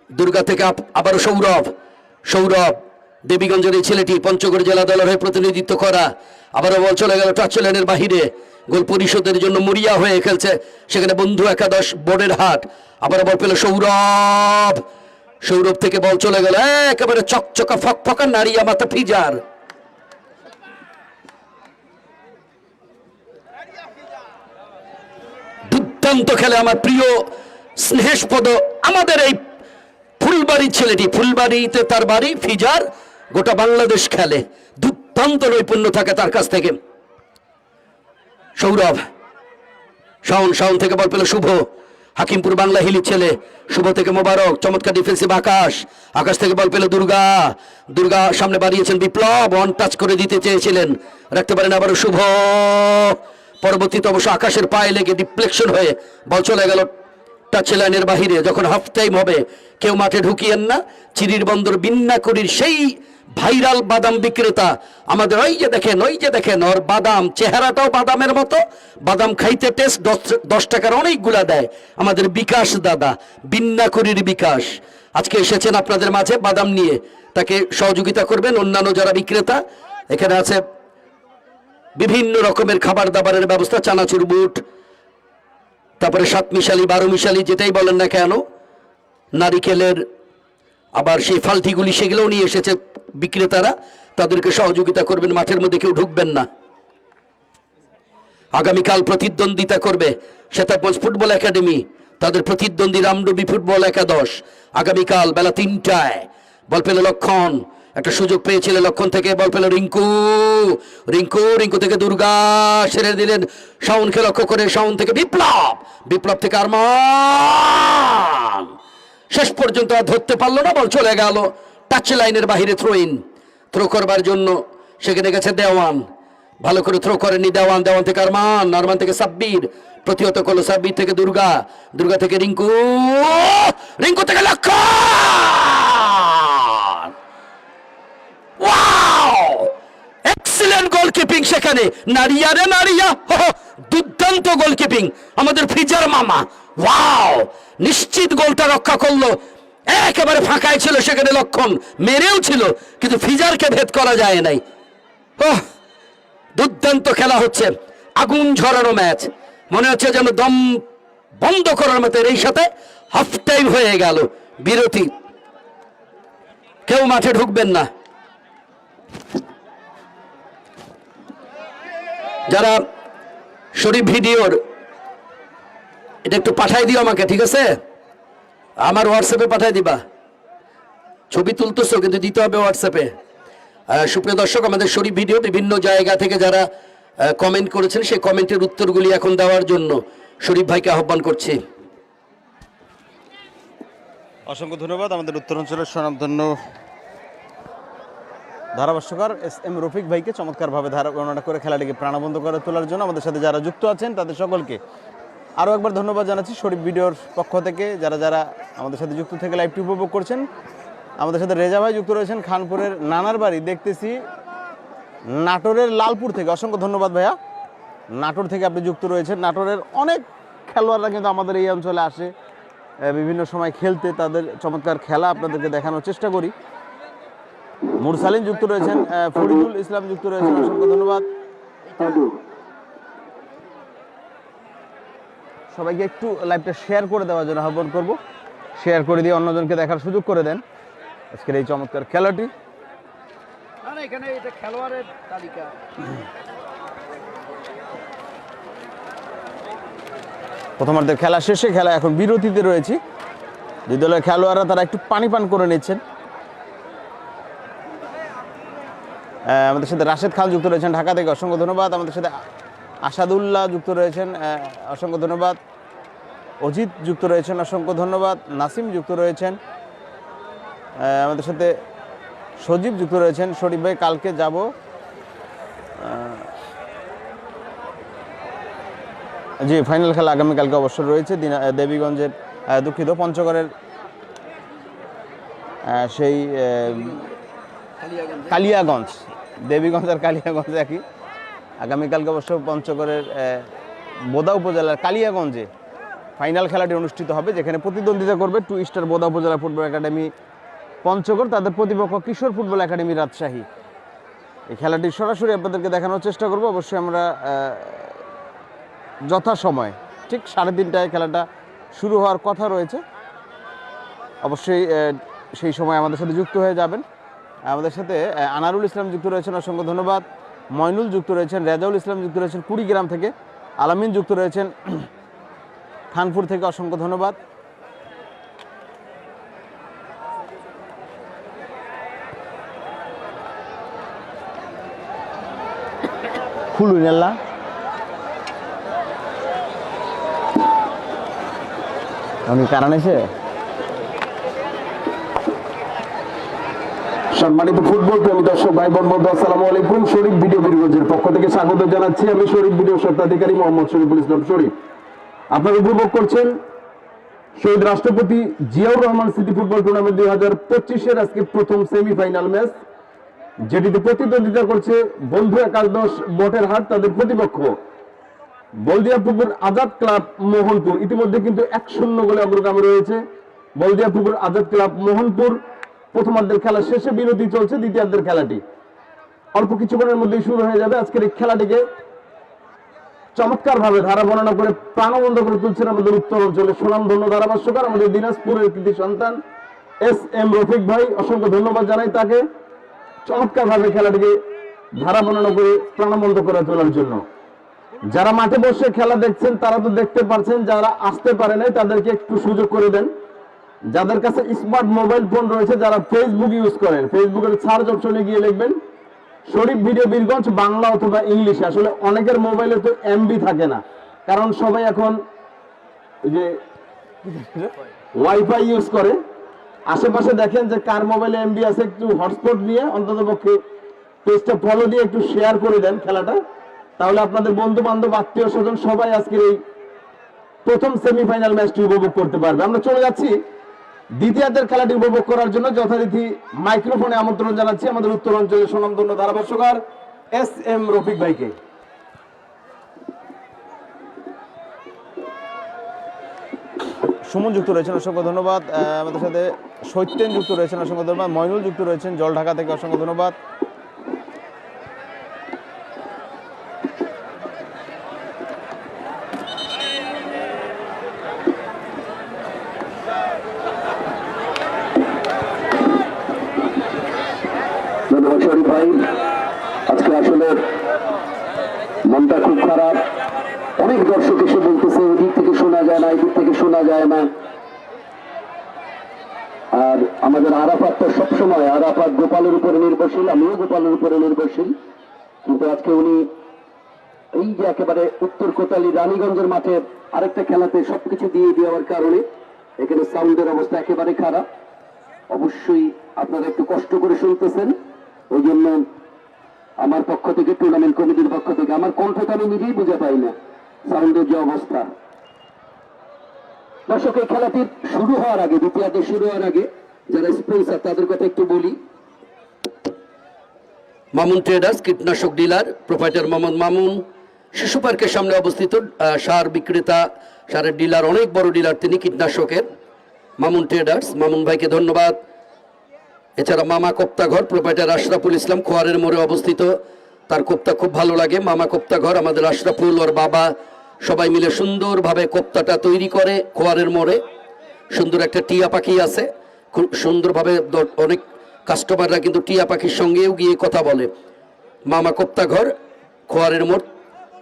C: দুর্গা থেকে আবারও সৌরভ দেবীগঞ্জের এই ছেলেটি, পঞ্চগড় জেলা দলের হয়ে প্রতিনিধিত্ব করা। আবারও বল চলে গেল টাচ লাইনের বাহিরে, গোল পরিশোধের জন্য মরিয়া হয়ে খেলছে সেখানে বন্ধু একাদশ বোর্ডের হাট। আবার বল পেল সৌরভ থেকে বল চলে গেল একেবারে চকচকা ফকফকা নারিয়া মাথা ফিজার। দুর্দান্ত খেলে আমার প্রিয় স্নেহস্পদ আমাদের এই ফুলবাড়ির ছেলেটি, ফুলবাড়িতে তার বাড়ি, ফিজার, গোটা বাংলাদেশ খেলে, দুর্দান্ত নৈপুণ্য থাকে তার কাছ থেকে। সৌরভ, শাওন থেকে বল পেল শুভ, হাকিমপুর বাংলা হিলির ছেলে। শুভ থেকে মোবারক, চমৎকার ডিফেন্সিভ আকাশ থেকে বল পেল দুর্গা সামনে বাড়িয়েছেন বিপ্লব, ওয়ান টাচ করে দিতে চেয়েছিলেন, রাখতে পারেন আবারও শুভ। পরবর্তীতে অবশ্য আকাশের পায়ে লেগে ডিফ্লেকশন হয়ে বল চলে গেল টাচ লাইনের বাহিরে। যখন হাফ টাইম হবে কেউ মাঠে ঢুকিয়েন না। চিরির বন্দর বিন্নাকুড়ির সেই ভাইরাল বাদাম বিক্রেতা আমাদের, ওই যে দেখেন ওর বাদাম, চেহারাটাও বাদামের মতো, বাদাম খাইতে টেস্ট, 10 টাকার অনেকগুলা দেয় আমাদের বিকাশ দাদা, বিন্নাকুড়ির বিকাশ আজকে এসেছেন আপনাদের মাঝে বাদাম নিয়ে। তাকে সহযোগিতা করবেন অন্যান্য যারা বিক্রেতা। এখানে আছে বিভিন্ন রকমের খাবার দাবারের ব্যবস্থা, চানাচুর বুট, তারপরে 7 মিশালি 12 মিশালি যেটাই বলেন না কেন, নারিকেলের আবার সেই ফালতিগুলি, সেগুলোও নিয়ে এসেছে বিক্রেতারা। তাদেরকে সহযোগিতা করবেন, মাঠের মধ্যে কেউ ঢুকবেন না। আগামীকাল প্রতিদ্বন্দ্বিতা করবে শ্বেতাগঞ্জ ফুটবল একাডেমি, তাদের প্রতিদ্বন্দ্বী রামডবি ফুটবল একাদশ। আগামীকাল বেলা 3টায় বল পেল লক্ষণ, একটা সুযোগ পেয়েছিল লক্ষণ থেকে, বল পেল রিঙ্কু থেকে দুর্গা, সেরে দিলেন শাওনকে লক্ষ্য করে, শাওন থেকে বিপ্লব থেকে আরমান, শেষ পর্যন্ত আর ধরতে পারলো না, বল চলে গেল টাচ লাইনের বাহিরে। থ্রো করবার জন্য সেখানে গেছে দেওয়ান, ভালো করে থ্রো করেনি দেওয়ান থেকে আরমান থেকে সাব্বির, প্রতিহত করলো সাব্বির থেকে দুর্গা থেকে রিঙ্কু থেকে লক্ষণ। ওয়াও, এক্সিলেন্ট গোলকিপিং সেখানে, নারিয়া দুর্দান্ত গোলকিপিং আমাদের ফিজার মামা। ওয়াও, নিশ্চিত গোলটা রক্ষা করলো, একেবারে ফাঁকায় ছিল সেখানে লক্ষণ, মেরেও ছিল কিন্তু ফিজারকে ভেদ করা যায় নাই। দুর্দান্ত খেলা হচ্ছে, আগুন ঝরানো ম্যাচ, মনে হচ্ছে যেন দম বন্ধ করার মতো। এই সাথে হাফ টাইম হয়ে গেল, বিরতি, কেউ মাঠে ঢুকবেন না। যারা শরীফ ভিডিওর এটা একটু পাঠাই দিও আমাকে, ঠিক আছে? আমার হোয়াটসঅ্যাপে পাঠাই দিবা, ছবি তুলতেছো কিন্তু দিতে হবে হোয়াটসঅ্যাপে। সুপ্রিয় দর্শক, আমাদের শরীফ ভিডিও বিভিন্ন জায়গা থেকে যারা কমেন্ট করেছেন সেই কমেন্টের উত্তরগুলি এখন দেওয়ার জন্য শরীফ ভাইকে আহ্বান করছি।
A: অসংখ্য ধন্যবাদ আমাদের উত্তরাঞ্চলের স্বনামধন্য ধারাভাষ্যকার SM রফিক ভাইকে চমৎকারভাবে বর্ণনা করে খেলাটিকে প্রাণবন্ত করে তোলার জন্য। আমাদের সাথে যারা যুক্ত আছেন তাদের সকলকে আরও একবার ধন্যবাদ জানাচ্ছি শরীফ ভিডিওর পক্ষ থেকে। যারা আমাদের সাথে যুক্ত থেকে লাইভটি উপভোগ করছেন আমাদের সাথে রেজা ভাই যুক্ত রয়েছেন খানপুরের নানার বাড়ি, দেখতেছি নাটোরের লালপুর থেকে। অসংখ্য ধন্যবাদ ভাইয়া, নাটোর থেকে আপনি যুক্ত রয়েছেন। নাটোরের অনেক খেলোয়াড়রা কিন্তু আমাদের এই অঞ্চলে আসে বিভিন্ন সময় খেলতে, তাদের চমৎকার খেলা আপনাদেরকে দেখানোর চেষ্টা করি। মুরসালিন যুক্ত রয়েছেন, ফরিদুল ইসলাম যুক্ত রয়েছেন, অসংখ্য ধন্যবাদ সবাইকে। একটু লাইভটা শেয়ার করে দেওয়ার জন্য আহ্বান করব, শেয়ার করে দিয়ে অন্যজনকে দেখার সুযোগ করে দেন আজকের এই চমৎকার খেলাটি।
D: এখানে এটা খেলোয়াড়ের তালিকা।
A: প্রথমার্ধের খেলা শেষে, খেলা এখন বিরতিতে রয়েছে। দুই দলের খেলোয়াড়রা তারা একটু পানি পান করে নিচ্ছেন। আমাদের সাথে রাশেদ খান যুক্ত রয়েছেন ঢাকা থেকে, অসংখ্য ধন্যবাদ। আমাদের সাথে আসাদুল্লাহ যুক্ত রয়েছেন, অসংখ্য ধন্যবাদ। অজিত যুক্ত রয়েছেন, অসংখ্য ধন্যবাদ। নাসিম যুক্ত রয়েছেন, আমাদের সাথে সজীব যুক্ত রয়েছেন। শরীফ ভাই কালকে যাব, জি ফাইনাল খেলা আগামীকালকে অবশ্য রয়েছে দেবীগঞ্জের, দুঃখিত পঞ্চগড়ের সেই কালিয়াগঞ্জ, দেবীগঞ্জ আর কালিয়াগঞ্জ একই। আগামীকালকে অবশ্য পঞ্চগড়ের বোদা উপজেলার কালিয়াগঞ্জে ফাইনাল খেলাটি অনুষ্ঠিত হবে, যেখানে প্রতিদ্বন্দ্বিতা করবে 2 স্টার বোদা উপজেলা ফুটবল একাডেমি পঞ্চগড়, তাদের প্রতিপক্ষ কিশোর ফুটবল একাডেমি রাজশাহী। এই খেলাটি সরাসরি আপনাদেরকে দেখানোর চেষ্টা করব। অবশ্যই আমরা যথাসময় ঠিক 3:30টায় খেলাটা শুরু হওয়ার কথা রয়েছে, অবশ্যই সেই সময় আমাদের সাথে যুক্ত হয়ে যাবেন। আমাদের সাথে আনারুল ইসলাম যুক্ত রয়েছেন, অসংখ্য ধন্যবাদ। ময়নুল যুক্ত রয়েছেন, রেজাউল ইসলাম যুক্ত রয়েছেন কুড়িগ্রাম থেকে, আলামিন যুক্ত রয়েছেন খানপুর থেকে, অসংখ্য ধন্যবাদ। ফুলুইনাল্লাহ উনি কারণ এসে
B: সম্মানিত ফুটবল প্রেমী দর্শক ভাই বোন বন্ধু, আসসালামু আলাইকুম। শরীফ ভিডিও বিরোধের পক্ষ থেকে স্বাগত জানাচ্ছি। আমি শরীফ ভিডিও স্বত্বাধিকারী মোহাম্মদ শরীফুল ইসলাম শরীফ। আপনারা উপভোগ করছেন শহীদ রাষ্ট্রপতি জিয়াউর রহমান স্মৃতি ফুটবল টুর্নামেন্ট 2025-এর আজকে প্রথম সেমিফাইনাল ম্যাচ, যেটিতে প্রতিদ্বন্দ্বিতা করছে বন্ধু 11-10 বটের হাট, তাদের প্রতিপক্ষ বলদিয়াপুকুর আজাদ ক্লাব মোহনপুর। ইতিমধ্যে কিন্তু 1-0 গোলে অগ্রগামী রয়েছে বলদিয়াপুকুর আজাদ ক্লাব মোহনপুর। প্রথমার্ধের খেলা শেষে বিরতি চলছে, দ্বিতীয়ার্ধের খেলাটি অল্প কিছুক্ষণের মধ্যেই শুরু হয়ে যাবে। আজকের এই খেলাটিকে চমৎকার ভাবে ধারা বর্ণনা করে প্রাণবন্ত করে তুলছেন আমাদের উত্তর অঞ্চলের সুনামধন্য ধারাভাষ্যকার, আমাদের দিনাজপুরের কৃতি সন্তান SM রফিক ভাই। অসংখ্য ধন্যবাদ জানাই তাকে চমৎকার ভাবে খেলাটিকে ধারা বর্ণনা করে প্রাণবন্ত করে তোলার জন্য। যারা মাঠে বসে খেলা দেখছেন তারা তো দেখতে পারছেন, যারা আসতে পারে নাই তাদেরকে একটু সুযোগ করে দেন। যাদের কাছে স্মার্ট মোবাইল ফোন রয়েছে, যারা ফেসবুক ইউজ করেন, ফেসবুকের সার্চ অপশনে গিয়ে লিখবেন শরীফ ভিডিও বীরগঞ্জ বাংলা অথবা ইংলিশে। আসলে অনেকের মোবাইলে তো MB থাকে না, কারণ সবাই এখন যে ওয়াইফাই ইউজ করে। আশেপাশে দেখেন যে কার মোবাইলে MB আছে, একটু হটস্পট নিয়ে অন্তত পক্ষে পেজটা ফলো দিয়ে একটু শেয়ার করে দেন খেলাটা, তাহলে আপনাদের বন্ধু বান্ধব আত্মীয় স্বজন সবাই আজকের এই প্রথম সেমিফাইনাল ম্যাচটি উপভোগ করতে পারবে। আমরা চলে যাচ্ছি দ্বিতীয়ার্ধের খেলাটি উপভোগ করার জন্য। যথারীতি মাইক্রোফোনে আমন্ত্রণ জানাচ্ছি আমাদের উত্তর অঞ্চলের সুনামধন্য ধারাভাষ্যকার SM রফিক ভাইকে।
A: সুমন যুক্ত রয়েছেন, অসংখ্য ধন্যবাদ। আমাদের সাথে সৈত্যেন যুক্ত রয়েছেন, অসংখ্য ধন্যবাদ। ময়নুল যুক্ত রয়েছেন জল ঢাকা থেকে, অসংখ্য ধন্যবাদ।
B: শরীফ ভাই, আজকে আসলে মনটা খুব খারাপ। অনেক দর্শক এসে বলতেছে এদিক থেকে শোনা যায় না, এদিক থেকে শোনা যায় না। আর আমাদের আরাফাত তো সবসময়, আরাফাত গোপালের উপরে নির্ভরশীল, আমিও গোপালের উপরে নির্ভরশীল, কিন্তু আজকে উনি এই যে একেবারে উত্তর কোতালি রানীগঞ্জের মাঠে আরেকটা খেলাতে সবকিছু দিয়ে দেওয়ার কারণে এখানে সাউন্ডের অবস্থা একেবারে খারাপ। অবশ্যই আপনারা একটু কষ্ট করে শুনতেছেন, ওই জন্য আমার পক্ষ থেকে, টুর্নামেন্ট কমিটির পক্ষ থেকে আমার কণ্ঠটা আমি নিজেই বুঝে পাই না, সাউন্ডের যে অবস্থা। দর্শক, এই খেলাটি শুরু হওয়ার আগে, দ্বিতীয়ার্ধ শুরু হওয়ার আগে
C: যারা স্পন্সর তাদের কথা একটু বলি। মামুন ট্রেডার্স, কীটনাশক ডিলার, প্রোপাইটার মোহাম্মদ মামুন। শিশু পার্কের সামনে অবস্থিত সার বিক্রেতা, সারের ডিলার, অনেক বড় ডিলার তিনি কীটনাশকের। মামুন ট্রেডার্স, মামুন ভাইকে ধন্যবাদ। এছাড়া মামা কোপ্তাঘর, প্রোপাইটার আশরাফুল ইসলাম, খোয়ারের মোড়ে অবস্থিত। তার কোপ্তা খুব ভালো লাগে। মামা কোপ্তাঘর, আমাদের আশরাফুল ওর বাবা সবাই মিলে সুন্দরভাবে কোপ্তাটা তৈরি করে খোয়ারের মোড়ে। সুন্দর একটা টিয়া পাখি আছে, খুব সুন্দরভাবে অনেক কাস্টমাররা কিন্তু টিয়া পাখির সঙ্গেও গিয়ে কথা বলে। মামা কোপ্তাঘর, খোয়ারের মোড়।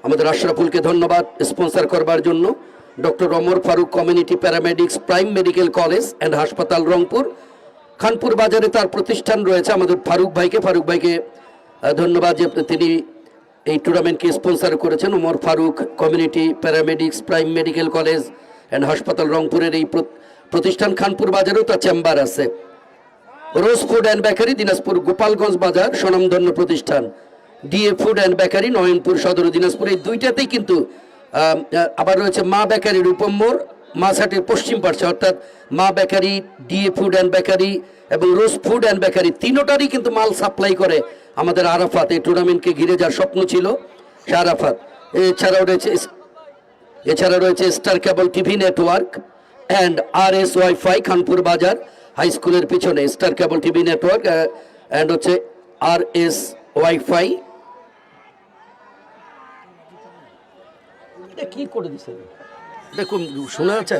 C: আমাদের আশরাফুলকে ধন্যবাদ স্পন্সর করবার জন্য। Doctor Omar Faruk community paramedics prime medical college and হাসপাতাল, রংপুর। খানপুর বাজারে তার প্রতিষ্ঠান রয়েছে। আমাদের ফারুক ভাইকে ধন্যবাদ যে তিনি এই টুর্নামেন্টকে স্পন্সর করেছেন। Omar Faruk community paramedics prime medical college and হাসপাতাল, রংপুরের এই প্রতিষ্ঠান। খানপুর বাজারেও তার চেম্বার আছে। Rose food and bakery, Dinajpur Gopalganj বাজার, স্বনামধন্য প্রতিষ্ঠান। DA food and bakery, Nayanpur সদর, দিনাজপুর। এই দুইটাতেই কিন্তু আবার রয়েছে মা বেকারি, রূপম্বর মাছহাটের পশ্চিম পার্শ্বে, অর্থাৎ মা bakery, DA food and bakery এবং রোজ ফুড অ্যান্ড বেকারি তিনোটারই কিন্তু মাল সাপ্লাই করে আমাদের আরাফাত। এই টুর্নামেন্টকে ঘিরে যার স্বপ্ন ছিল সে আরাফাত। এছাড়া রয়েছে star cable TV network and RS wifi, Khanpur বাজার হাই স্কুলের পিছনে star cable TV network and হচ্ছে RS ওয়াইফাই। এটা কি করে দিছে দেখুন, শোনা যাচ্ছে।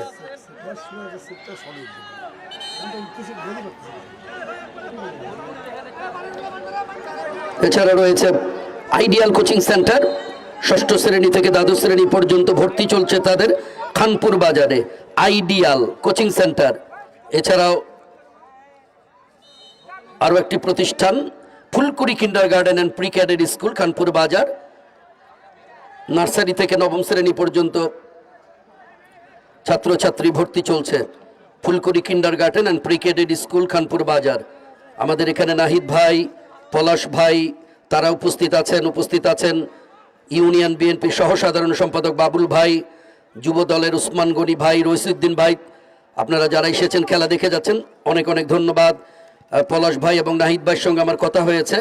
C: এছাড়া রয়েছে আইডিয়াল কোচিং সেন্টার, ষষ্ঠ শ্রেণী থেকে দ্বাদশ শ্রেণী পর্যন্ত ভর্তি চলছে তাদের খানপুর বাজারে, আইডিয়াল কোচিং সেন্টার। এছাড়াও আরও একটি প্রতিষ্ঠান Phulkuri kindergarten and pre cadet school, Khanpur বাজার। নার্সারি থেকে নবম শ্রেণী পর্যন্ত ছাত্রছাত্রী ভর্তি চলছে Phulkuri kindergarten and pre cadet school, Khanpur বাজার। আমাদের এখানে নাহিদ ভাই, পলাশ ভাই তারা উপস্থিত আছেন। ইউনিয়ন বিএনপি সহ সাধারণ সম্পাদক বাবুল ভাই, যুব দলের উসমান গনি ভাই, রইসুদ্দিন ভাই, আপনারা যারা এসেছেন খেলা দেখে যাচ্ছেন অনেক অনেক ধন্যবাদ। পলাশ ভাই এবং নাহিদ ভাইয়ের সঙ্গে আমার কথা হয়েছে।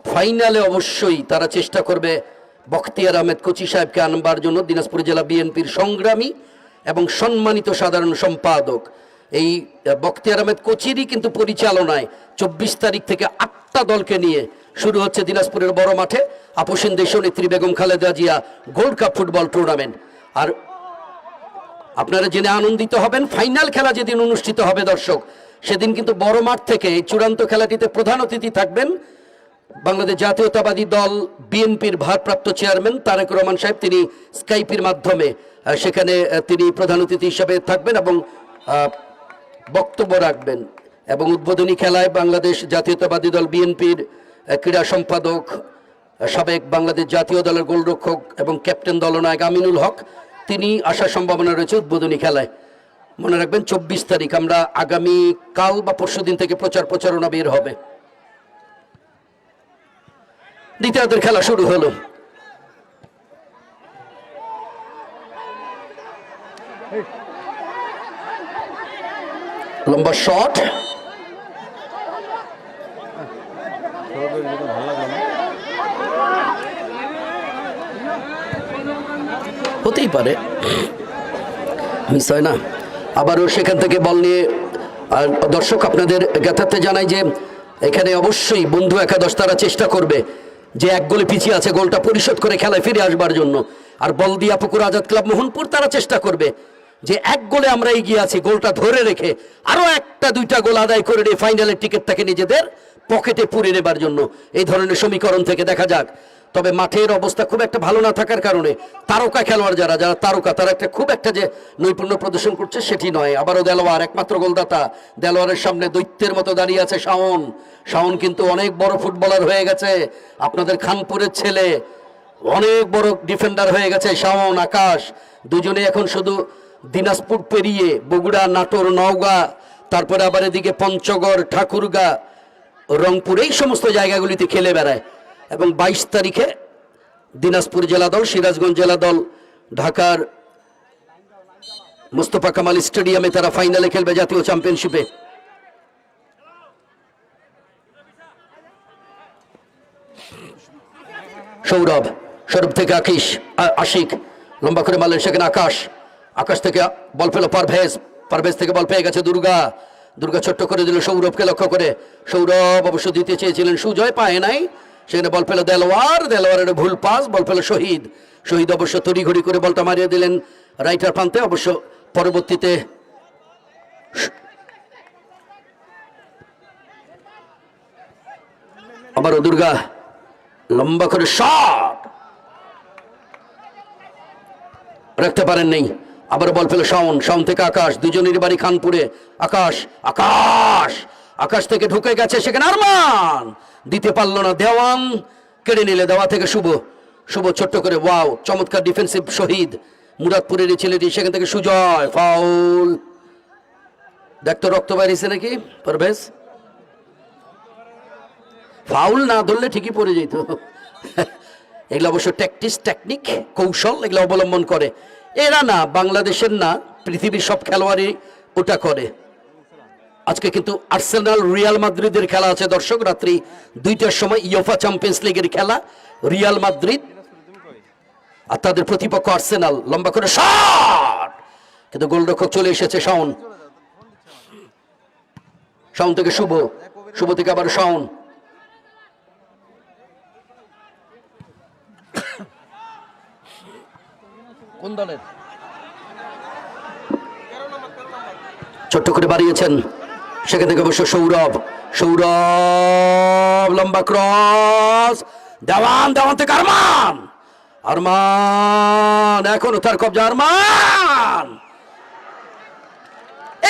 C: ফাইনালে অবশ্যই তারা চেষ্টা করবে বখতিয়ার আহমেদ কোচি সাহেবকে আনবার জন্য। দিনাজপুর জেলা বিএনপির সংগ্রামী এবং সম্মানিত সাধারণ সম্পাদক এই বখতিয়ার আহমেদ কোচিরই কিন্তু পরিচালনায় 24 তারিখ থেকে 8টা দলকে নিয়ে শুরু হচ্ছে দিনাজপুরের বড় মাঠে আপসীন দেশনেত্রী Begum Khaleda Zia gold cup football tournament. আর আপনারা জেনে আনন্দিত হবেন, ফাইনাল খেলা যেদিন অনুষ্ঠিত হবে দর্শক, সেদিন কিন্তু বড় মাঠ থেকে এই চূড়ান্ত খেলাটিতে প্রধান অতিথি থাকবেন বাংলাদেশ জাতীয়তাবাদী দল বিএনপির ভারপ্রাপ্ত চেয়ারম্যান তারেক রহমান সাহেব। তিনি স্কাইপের মাধ্যমে সেখানে তিনি প্রধান অতিথি হিসেবে থাকবেন এবং বক্তব্য রাখবেন। এবং উদ্বোধনী খেলায় বাংলাদেশ জাতীয়তাবাদী দল বিএনপির ক্রীড়া সম্পাদক, সাবেক বাংলাদেশ জাতীয় দলের গোলরক্ষক এবং ক্যাপ্টেন দলনায়ক আমিনুল হক, তিনি আসার সম্ভাবনা রয়েছে উদ্বোধনী খেলায়। মনে রাখবেন 24 তারিখ, আমরা আগামী কাল বা পরশুদিন থেকে প্রচারণা বের হবে। দ্বিতীয়ার্ধের খেলা শুরু হলো। লম্বা শট, হতেই পারে, মিস হয় না। আবারও সেখান থেকে বল নিয়ে, আর দর্শক আপনাদের জ্ঞাতার্থে জানাই যে এখানে অবশ্যই বন্ধু একাদশ তারা চেষ্টা করবে যে এক গোলে পিছিয়ে আছে গোলটা পরিশোধ করে খেলায় ফিরে আসবার জন্য। আর বলদিয়া পুকুর আজাদ ক্লাব মোহনপুর তারা চেষ্টা করবে যে এক গোলে আমরা এগিয়ে আছি, গোলটা ধরে রেখে আরো একটা দুইটা গোল আদায় করে নিয়ে ফাইনালের টিকিটটাকে নিজেদের পকেটে পুরে নেবার জন্য। এই ধরনের সমীকরণ থেকে দেখা যাক। তবে মাঠের অবস্থা খুব একটা ভালো না থাকার কারণে তারকা খেলোয়াড় যারা তারকা তারা একটা খুব একটা যে নৈপুণ্য প্রদর্শন করছে সেটি নয়। আবারও দেলোয়ার, একমাত্র গোলদাতা, দেলোয়ারের সামনে দৈত্যের মতো দাঁড়িয়ে আছে শাওন কিন্তু অনেক বড় ফুটবলার হয়ে গেছে। আপনাদের খানপুরের ছেলে অনেক বড় ডিফেন্ডার হয়ে গেছে শাওন, আকাশ, দুজনে এখন শুধু দিনাজপুর পেরিয়ে বগুড়া, নাটোর, নওগাঁ, তারপরে আবার এদিকে পঞ্চগড়, ঠাকুরগাঁ, রংপুর, এই সমস্ত জায়গাগুলিতে খেলে বেড়ায়। এবং 22 তারিখে দিনাজপুর জেলা দল, সিরাজগঞ্জ জেলা দল ঢাকার মোস্তফা কামাল স্টেডিয়ামে তারা ফাইনালে খেলবে জাতীয় চ্যাম্পিয়নশিপে। সৌরভ, সৌরভ থেকে আশিক লম্বা করে মারলেন, সেখানে আকাশ, আকাশ থেকে বল পেল পারভেজ, পারভেজ থেকে বল পেয়ে গেছে দুর্গা, দুর্গা ছোট্ট করে দিল সৌরভকে লক্ষ্য করে, সৌরভ অবশ্য দিতে চেয়েছিলেন, সুজয় পায় নাই, সেখানে বল পেল দেলোয়ার, দেলোয়ারের ভুল পাস, বল পেল শহীদ, শহীদ অবশ্য তড়িঘড়ি করে বলটা মারিয়ে দিলেন রাইটার প্রান্তে, অবশ্য পরবর্তীতে আবারও দুর্গা লম্বা করে শট রাখতে পারেন নেই, আবার বল পেল শাওন, শাওন থেকে আকাশ, দুজনেরই বাড়ি খানপুরে, আকাশ, আকাশ, আকাশ থেকে ঢুকে গেছে, সেখানে আরমান দিতে পারলো না, দেওয়ান কেড়ে নিলে, দেওয়া থেকে শুভ, শুভ ছোট্ট করে, ওয়াও চমৎকার ডিফেন্সিভ শহীদ, মুরাদপুরের এই ছেলেটি, সেখান থেকে সুজয়, ফাউল, দেখতো রক্ত বাইরেছে নাকি পারভেজ, ফাউল না ধরলে ঠিকই পড়ে যেত। এগুলো অবশ্য ট্যাকটিস, টেকনিক, কৌশল এগুলো অবলম্বন করে, এরা না বাংলাদেশের না পৃথিবীর সব খেলোয়াড়ই ওটা করে। আজকে কিন্তু আর্সেনাল রিয়াল মাদ্রিদের খেলা আছে দর্শক, রাত্রি 2টার সময় ইউফা চ্যাম্পিয়ন্স লিগের খেলা, রিয়াল মাদ্রিদ আর তাদের প্রতিপক্ষ আর্সেনাল, লম্বা করে শট, কিন্তু গোলরক্ষক চলে এসেছে শাওন, শাওন থেকে শুভ, শুভ থেকে আবার শাওন,
D: কোন দলের?
C: ছোট্ট করে বাড়িয়েছেন, সেখান থেকে অবশ্য সৌরভ, সৌরভ লম্বা ক্রস, দেওয়ান, দেওয়ান থেকে আরমান, আরমান এখনো তার কবজা, আরমান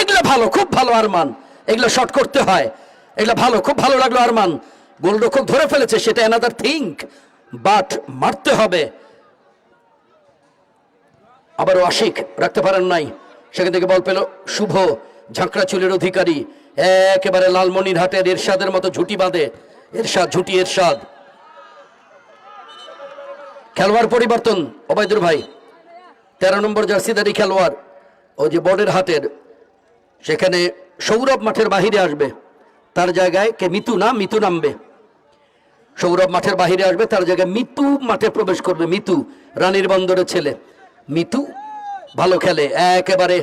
C: এগুলো ভালো, খুব ভালো আরমান, এগুলো শট করতে হয়, এগুলো ভালো, খুব ভালো লাগলো আরমান, গোলরক্ষক ধরে ফেলেছে সেটা অ্যানাদার থিঙ্ক, বাট মারতে হবে। আবারও আশিক রাখতে পারেন নাই, সেখান থেকে বল পেল শুভ, ঝাঁকড়া চুলের অধিকারী, একেবারে লালমনিরহাটের এরশাদের মতো ঝুটি বাঁধে, এরশাদ, ঝুটি এরশাদ, খেলোয়াড় পরিবর্তন, ওবায়দুর ভাই 13 নম্বর জার্সিদারি খেলোয়াড়, ওই যে বর্ডের হাটের, সেখানে সৌরভ মাঠের বাহিরে আসবে, তার জায়গায় কে মিতু, না মিতু নামবে, সৌরভ মাঠের বাহিরে আসবে, তার জায়গায় মিতু মাঠে প্রবেশ করবে, মিতু রানীর বন্দরের ছেলে, মিতু ভালো খেলে, একেবারে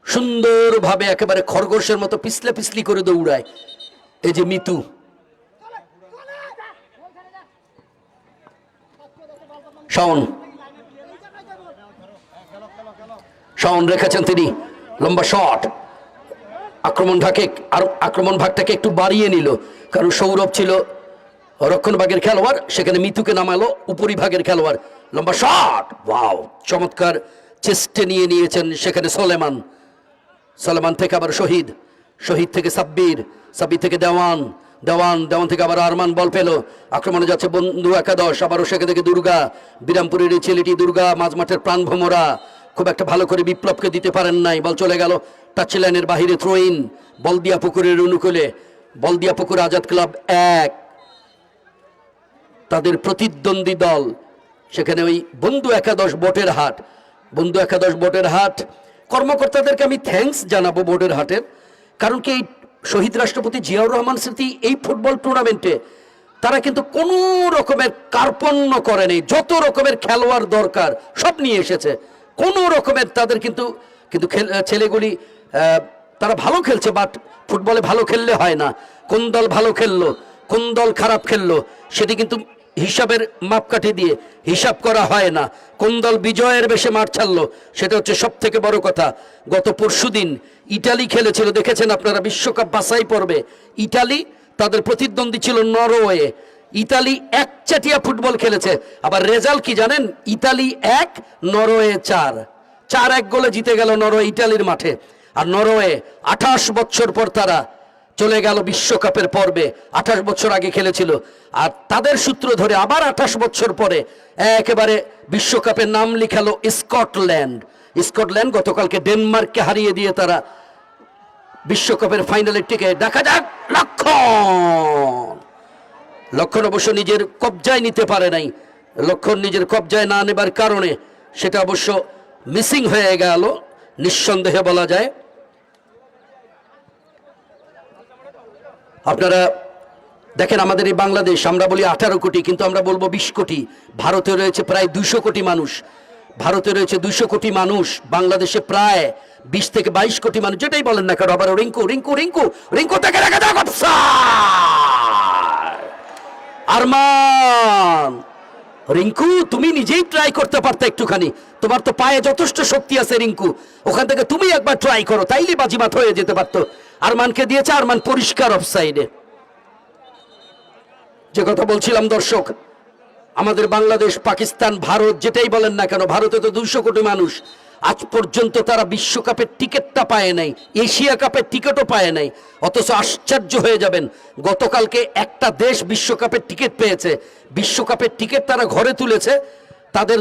C: সুন্দরভাবে একেবারে খরগোশের মতো পিছলে পিছলি করে দৌড়ায়, এই যে মিতু, শাওন, শাওন রেখেছেন তিনি, লম্বা শট, আক্রমণ ভাগটাকে একটু বাড়িয়ে নিল, কারণ সৌরভ ছিল রক্ষণভাগের খেলোয়াড়, সেখানে মিতুকে নামালো উপরিভাগের খেলোয়াড়, লম্বা শট, ওয়াও চমৎকার চেস্টে নিয়ে নিয়েছেন, সেখানে সলেমান, সলেমান থেকে আবার শহীদ, শহীদ থেকে সাব্বির, সাব্বির থেকে দেওয়ান, দেওয়ান, দেওয়ান থেকে আবার আরমান বল পেল, আক্রমণে যাচ্ছে বন্ধু একাদশ, আবারও সেখান থেকে দুর্গা, বিরামপুরের এই ছেলেটি দুর্গা, মাঝমাঠের প্রাণ ভোমরা, খুব একটা ভালো করে বিপ্লবকে দিতে পারেন নাই, বল চলে গেল টাচ লাইনের বাহিরে, থ্রো ইন, বলদিয়া পুকুরের অনুকূলে, বলদিয়া পুকুর আজাদ ক্লাব 1 তাদের প্রতিদ্বন্দ্বী দল, সেখানে ওই বন্ধু একাদশ বোটের হাট, বন্ধু একাদশ বোটের হাট কর্মকর্তাদেরকে আমি থ্যাঙ্কস জানাবো বোটের হাটের, কারণ কি এই শহীদ রাষ্ট্রপতি জিয়াউর রহমান স্মৃতি এই ফুটবল টুর্নামেন্টে তারা কিন্তু কোনো রকমের কার্পণ্য করেনি, যত রকমের খেলোয়াড় দরকার সব নিয়ে এসেছে, কোনো রকমের তাদের কিন্তু কিন্তু ছেলেগুলি তারা ভালো খেলছে, বাট ফুটবলে ভালো খেললে হয় না, কোন দল ভালো খেললো কোন দল খারাপ খেললো সেটি কিন্তু হিসাবের মাপকাঠি দিয়ে হিসাব করা হয় না, কোন দল বিজয়ের বেশে মাঠ ছাড়লো সেটা হচ্ছে সব থেকে বড় কথা। গত পরশুদিন ইটালি খেলেছিল, দেখেছেন আপনারা বিশ্বকাপ বাছাই পর্বে, ইটালি তাদের প্রতিদ্বন্দ্বী ছিল নরওয়ে, ইতালি একচাটিয়া ফুটবল খেলেছে, আবার রেজাল্ট কি জানেন, ইতালি 1 নরওয়ে 4-1 গোলে জিতে গেল নরওয়ে ইটালির মাঠে, আর নরওয়ে 28 বছর পর তারা চলে গেল বিশ্বকাপের পর্বে, 28 বছর আগে খেলেছিল, আর তাদের সূত্র ধরে আবার 28 বছর পরে একেবারে বিশ্বকাপের নাম লিখালো স্কটল্যান্ড। স্কটল্যান্ড গতকালকে ডেনমার্ককে হারিয়ে দিয়ে তারা বিশ্বকাপের ফাইনালের টিকে। দেখা যাক লক্ষণ অবশ্য নিজের কবজায় নিতে পারে নাই, লক্ষণ নিজের কবজায় না নেবার কারণে সেটা অবশ্য মিসিং হয়ে গেল নিঃসন্দেহে বলা যায়। আপনারা দেখেন আমাদের এই বাংলাদেশ, আমরা বলি 18 কোটি, কিন্তু আমরা বলবো 20 কোটি। ভারতে রয়েছে প্রায় 200 কোটি মানুষ। ভারতে রয়েছে 200 কোটি মানুষ, বাংলাদেশে প্রায় 20 থেকে 22 কোটি মানুষ, যেটাই বলেন না কেন। আবার রিঙ্কু রিঙ্কু রিঙ্কু রিঙ্কু থেকে রেখে দাও আরমান। রিঙ্কু তুমি নিজেই ট্রাই করতে পারতে একটুখানি, তোমার তো পায়ে যথেষ্ট শক্তি আছে রিঙ্কু, ওখান থেকে তুমি একবার ট্রাই করো, তাইলে বাজিমাত হয়ে যেতে পারতো। আরমানকে দিয়েছে, আরমান পরিষ্কার অফসাইডে। যে কথা বলছিলাম দর্শক, আমাদের বাংলাদেশ, পাকিস্তান, ভারত যেটাই বলেন না কেন, ভারতে তো 200 কোটি মানুষ, আজ পর্যন্ত তারা বিশ্বকাপের টিকিটটা পায় নাই, এশিয়া কাপের টিকিটও পায় নাই। অথচ আশ্চর্য হয়ে যাবেন, গতকালকে একটা দেশ বিশ্বকাপের টিকিট পেয়েছে। বিশ্বকাপের টিকিট তারা ঘরে তুলেছে, তাদের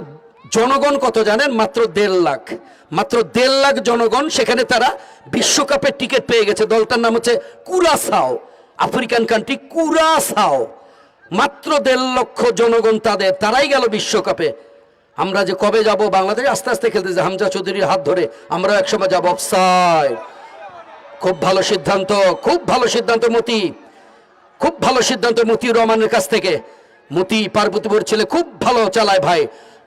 C: জনগণ কত জানেন? মাত্র 1.5 লাখ। মাত্র 1.5 লাখ জনগণ, সেখানে তারা বিশ্বকাপের টিকিট পেয়ে গেছে। দলটার নাম হচ্ছে কুরাসাও, আফ্রিকান কান্ট্রি কুরাসাও। মাত্র 1.5 লক্ষ জনগণ তাদের, তারাই গেল বিশ্বকাপে। আমরা যে কবে যাব বাংলাদেশ, আস্তে আস্তে খেলতেছে হামজা চৌধুরীর হাত ধরে, আমরা একসময় যাব। অফসাইড। খুব ভালো সিদ্ধান্ত, খুব ভালো সিদ্ধান্ত মতি, খুব ভালো সিদ্ধান্ত মতিউর রহমানের কাছ থেকে। মতি পার্বতীপুর ছেলে, খুব ভালো চালায় ভাই।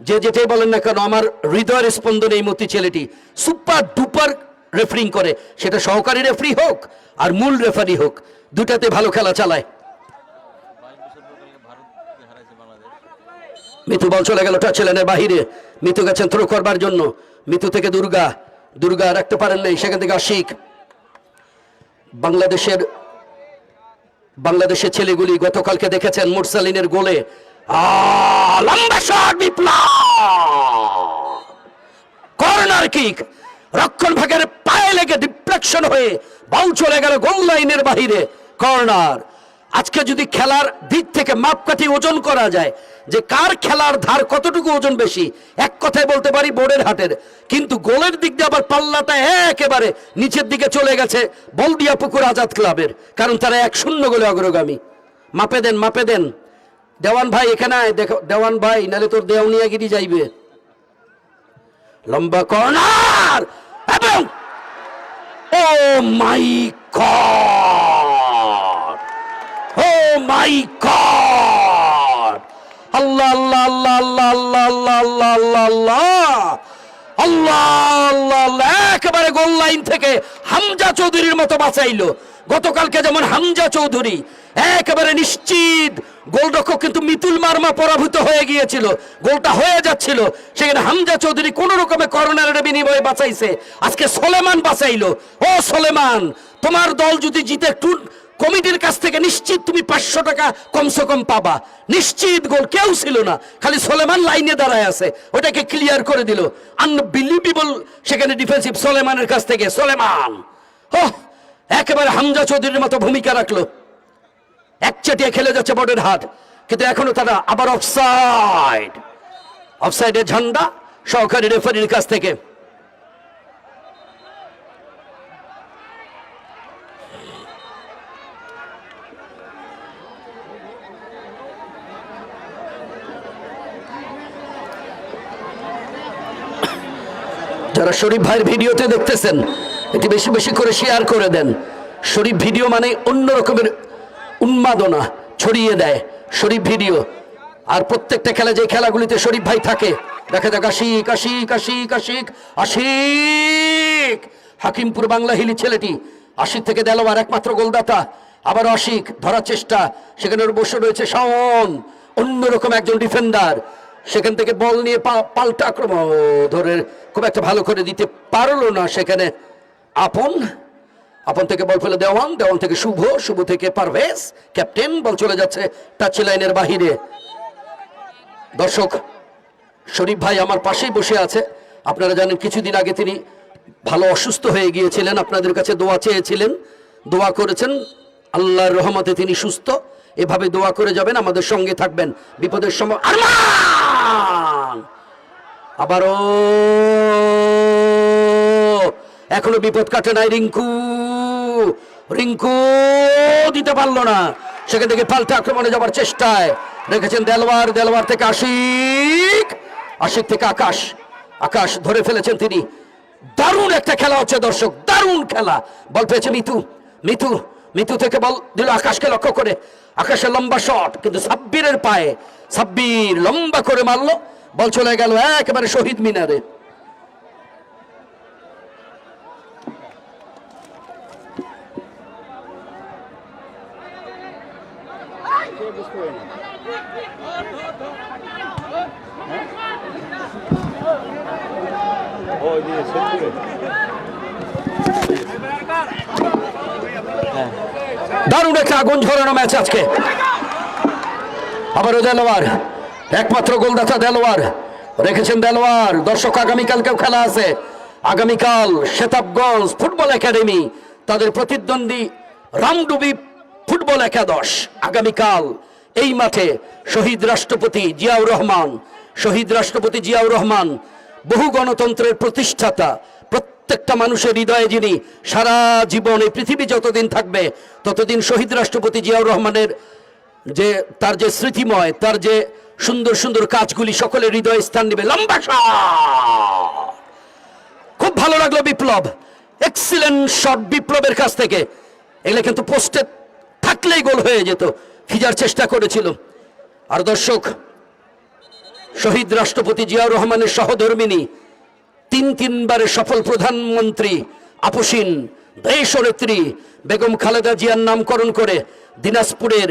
C: যে যেটাই বলেন না কেন, আমার হৃদয়ের স্পন্দন এই মতি ছেলেটি। সুপার ডুপার রেফারিং করে, সেটা সহকারী রেফারি হোক আর মূল রেফারি হোক, দুটাতে ভালো খেলা চালায়। মিতু বল চলে গেল টাচ লাইনের বাহিরে, মিতু গেছেন থ্রো করবার জন্য। মিতু থেকে দুর্গা, দুর্গা রাখতে পারেন নাই, সেখান থেকে আশিক। বাংলাদেশের ছেলেগুলি গতকালকে দেখেছেন মুরসালিনের গোলে লম্বা শট, বিপ্লব কর্নার কিক, রক্ষণ ভাগের পায়ে লেগে ডিফ্লেকশন হয়ে বল চলে গেল গোল লাইনের বাহিরে, কর্নার। আজকে যদি খেলার দিক থেকে মাপকাঠি ওজন করা যায় যে কার খেলার ধার কতটুকু ওজন বেশি, এক কথায় বলতে পারি বোর্ডের হাটের। কিন্তু গোলের দিক দিয়ে আবার পাল্লাটা একেবারে নিচের দিকে চলে গেছে বলদিয়া পুকুর আজাদ ক্লাবের, কারণ তারা 1-0 গোলে অগ্রগামী। মাপে দেন, মাপে দেন। দেওয়ান ভাই এখানে আয়, দেখো দেওয়ান ভাই, নাহলে তোর দেওয়ানিয়াগিরি যাইবে। লম্বা কর্নার এবং ও my God, oh my god, আল্লাহ আল্লাহ আল্লাহ আল্লাহ আল্লাহ আল্লাহ আল্লাহ আল্লাহ আল্লাহ আল্লাহ আল্লাহ, একেবারে গোল লাইন থেকে হামজা চৌধুরীর মতো বাঁচাইলো। গতকালকে যেমন হামজা চৌধুরী একেবারে নিশ্চিত গোলরক্ষক, কিন্তু মিতুল মার্মা পরাভূত হয়ে গিয়েছিল, গোলটা হয়ে যাচ্ছিল, সেখানে হামজা চৌধুরী কোন রকমে কর্নারের বিনিময়ে বাঁচাইছে। আজকে সোলেমান বাঁচাইলো। ও সোলেমান, তোমার দল যদি জিতে একটু কমিটির কাছ থেকে নিশ্চিত তুমি 500 টাকা কমসে কম পাবা, নিশ্চিত। গোল কেউ ছিল না, খালি সোলেমান লাইনে দাঁড়ায় আছে, ওটাকে ক্লিয়ার করে দিল। আনবিলিভেবল সেখানে ডিফেন্সিভ সোলেমানের কাছ থেকে। সোলেমান একেবারে হামজা চৌধুরীর মতো ভূমিকা রাখলো, একচেটিয়া খেলে যাচ্ছে বোর্ডের হাট, কিন্তু এখনো তারা আবার অফসাইড। অফসাইডের ঝান্ডা সহকারী রেফারির কাছ থেকে। যারা শরীফ ভাইয়ের ভিডিওতে দেখতেছেন, এটি বেশি বেশি করে শেয়ার করে দেন। শরীফ ভিডিও মানে অন্য রকমের উন্মাদনা ছড়িয়ে দেয় শরীফ ভিডিও। আর প্রত্যেকটা খেলা, যে খেলাগুলিতে শরীফ ভাই থাকে, দেখা যাক আশিক আশিক আশিক আশিক আশিক, হাকিমপুর বাংলা হিলি ছেলেটি। আশিক থেকে দেলোয়ার একমাত্র গোলদাতা, আবার আশিক ধরার চেষ্টা, সেখানে বসে রয়েছে শাওন, অন্যরকম একজন ডিফেন্ডার। সেখান থেকে বল নিয়ে পাল্টা আক্রমণ ধরে খুব একটা ভালো করে দিতে পারলো না সেখানে আপন। আপন থেকে বল ফেলে দেওয়ান, দেওয়ান থেকে শুভ, শুভ থেকে পারভেজ ক্যাপ্টেন। বল চলে যাচ্ছে টাচ লাইনের বাহিরে। দর্শক, শরীফ ভাই আমার পাশেই বসে আছে। আপনারা জানেন কিছুদিন আগে তিনি ভালো অসুস্থ হয়ে গিয়েছিলেন, আপনাদের কাছে দোয়া চেয়েছিলেন, দোয়া করেছেন। আল্লাহর রহমতে তিনি সুস্থ। এভাবে দোয়া করে যাবেন, আমাদের সঙ্গে থাকবেন বিপদের সময়। আরমান আবারও, এখনো বিপদ কাটে নাই রিঙ্কু। রিঙ্কু দিতে পারলো না, সেখান থেকে পাল্টা আক্রমণে যাবার চেষ্টায় রেখেছেন দেলোয়ার। দেলোয়ার থেকে আশিক, আশিক থেকে আকাশ, আকাশ ধরে ফেলেছেন তিনি। দারুণ একটা খেলা হচ্ছে দর্শক, দারুণ খেলা। বল পেয়েছে মিতু, মিতু মিতু থেকে বল দিল আকাশকে লক্ষ্য করে, আকাশে লম্বা শট, কিন্তু সাব্বিরের পায়ে, সাব্বির লম্বা করে মারলো, বল চলে গেল একেবারে শহীদ মিনারে। দারুণ একটা আগুন ঝরানো ম্যাচ আজকে। আবারও দেলোয়ার, একমাত্র গোলদাতা দেলোয়ার রেখেছেন দেলোয়ার। দর্শক আগামীকালকেও খেলা আছে। আগামীকাল শেতাবগঞ্জ ফুটবল একাডেমি তাদের প্রতিদ্বন্দ্বী রামডুবি ফুটবল একাদশ আগামীকাল এই মাঠে। শহীদ রাষ্ট্রপতি জিয়াউর রহমান, শহীদ রাষ্ট্রপতি জিয়াউর রহমান বহু গণতন্ত্রের প্রতিষ্ঠাতা, প্রত্যেকটা মানুষের হৃদয়ে যিনি সারা জীবন, এই পৃথিবী যতদিন থাকবে ততদিন শহীদ রাষ্ট্রপতি জিয়াউর রহমানের যে তার যে স্মৃতিময়, তার যে সুন্দর সুন্দর কাজগুলি সকলের হৃদয়ে স্থান নেবে। লম্বা শট, খুব ভালো লাগলো বিপ্লব, এক্সিলেন্ট শট বিপ্লবের কাছ থেকে। এগুলো কিন্তু পোস্টে থাকলেই গোল হয়ে যেত, ফিজার চেষ্টা করেছিল। আর দর্শক, শহীদ রাষ্ট্রপতি জিয়াউর রহমানের সহধর্মিনী, তিনবারের সফল প্রধানমন্ত্রী, আপসীন দেশনেত্রী বেগম খালেদা জিয়ার নামকরণ করে দিনাজপুরের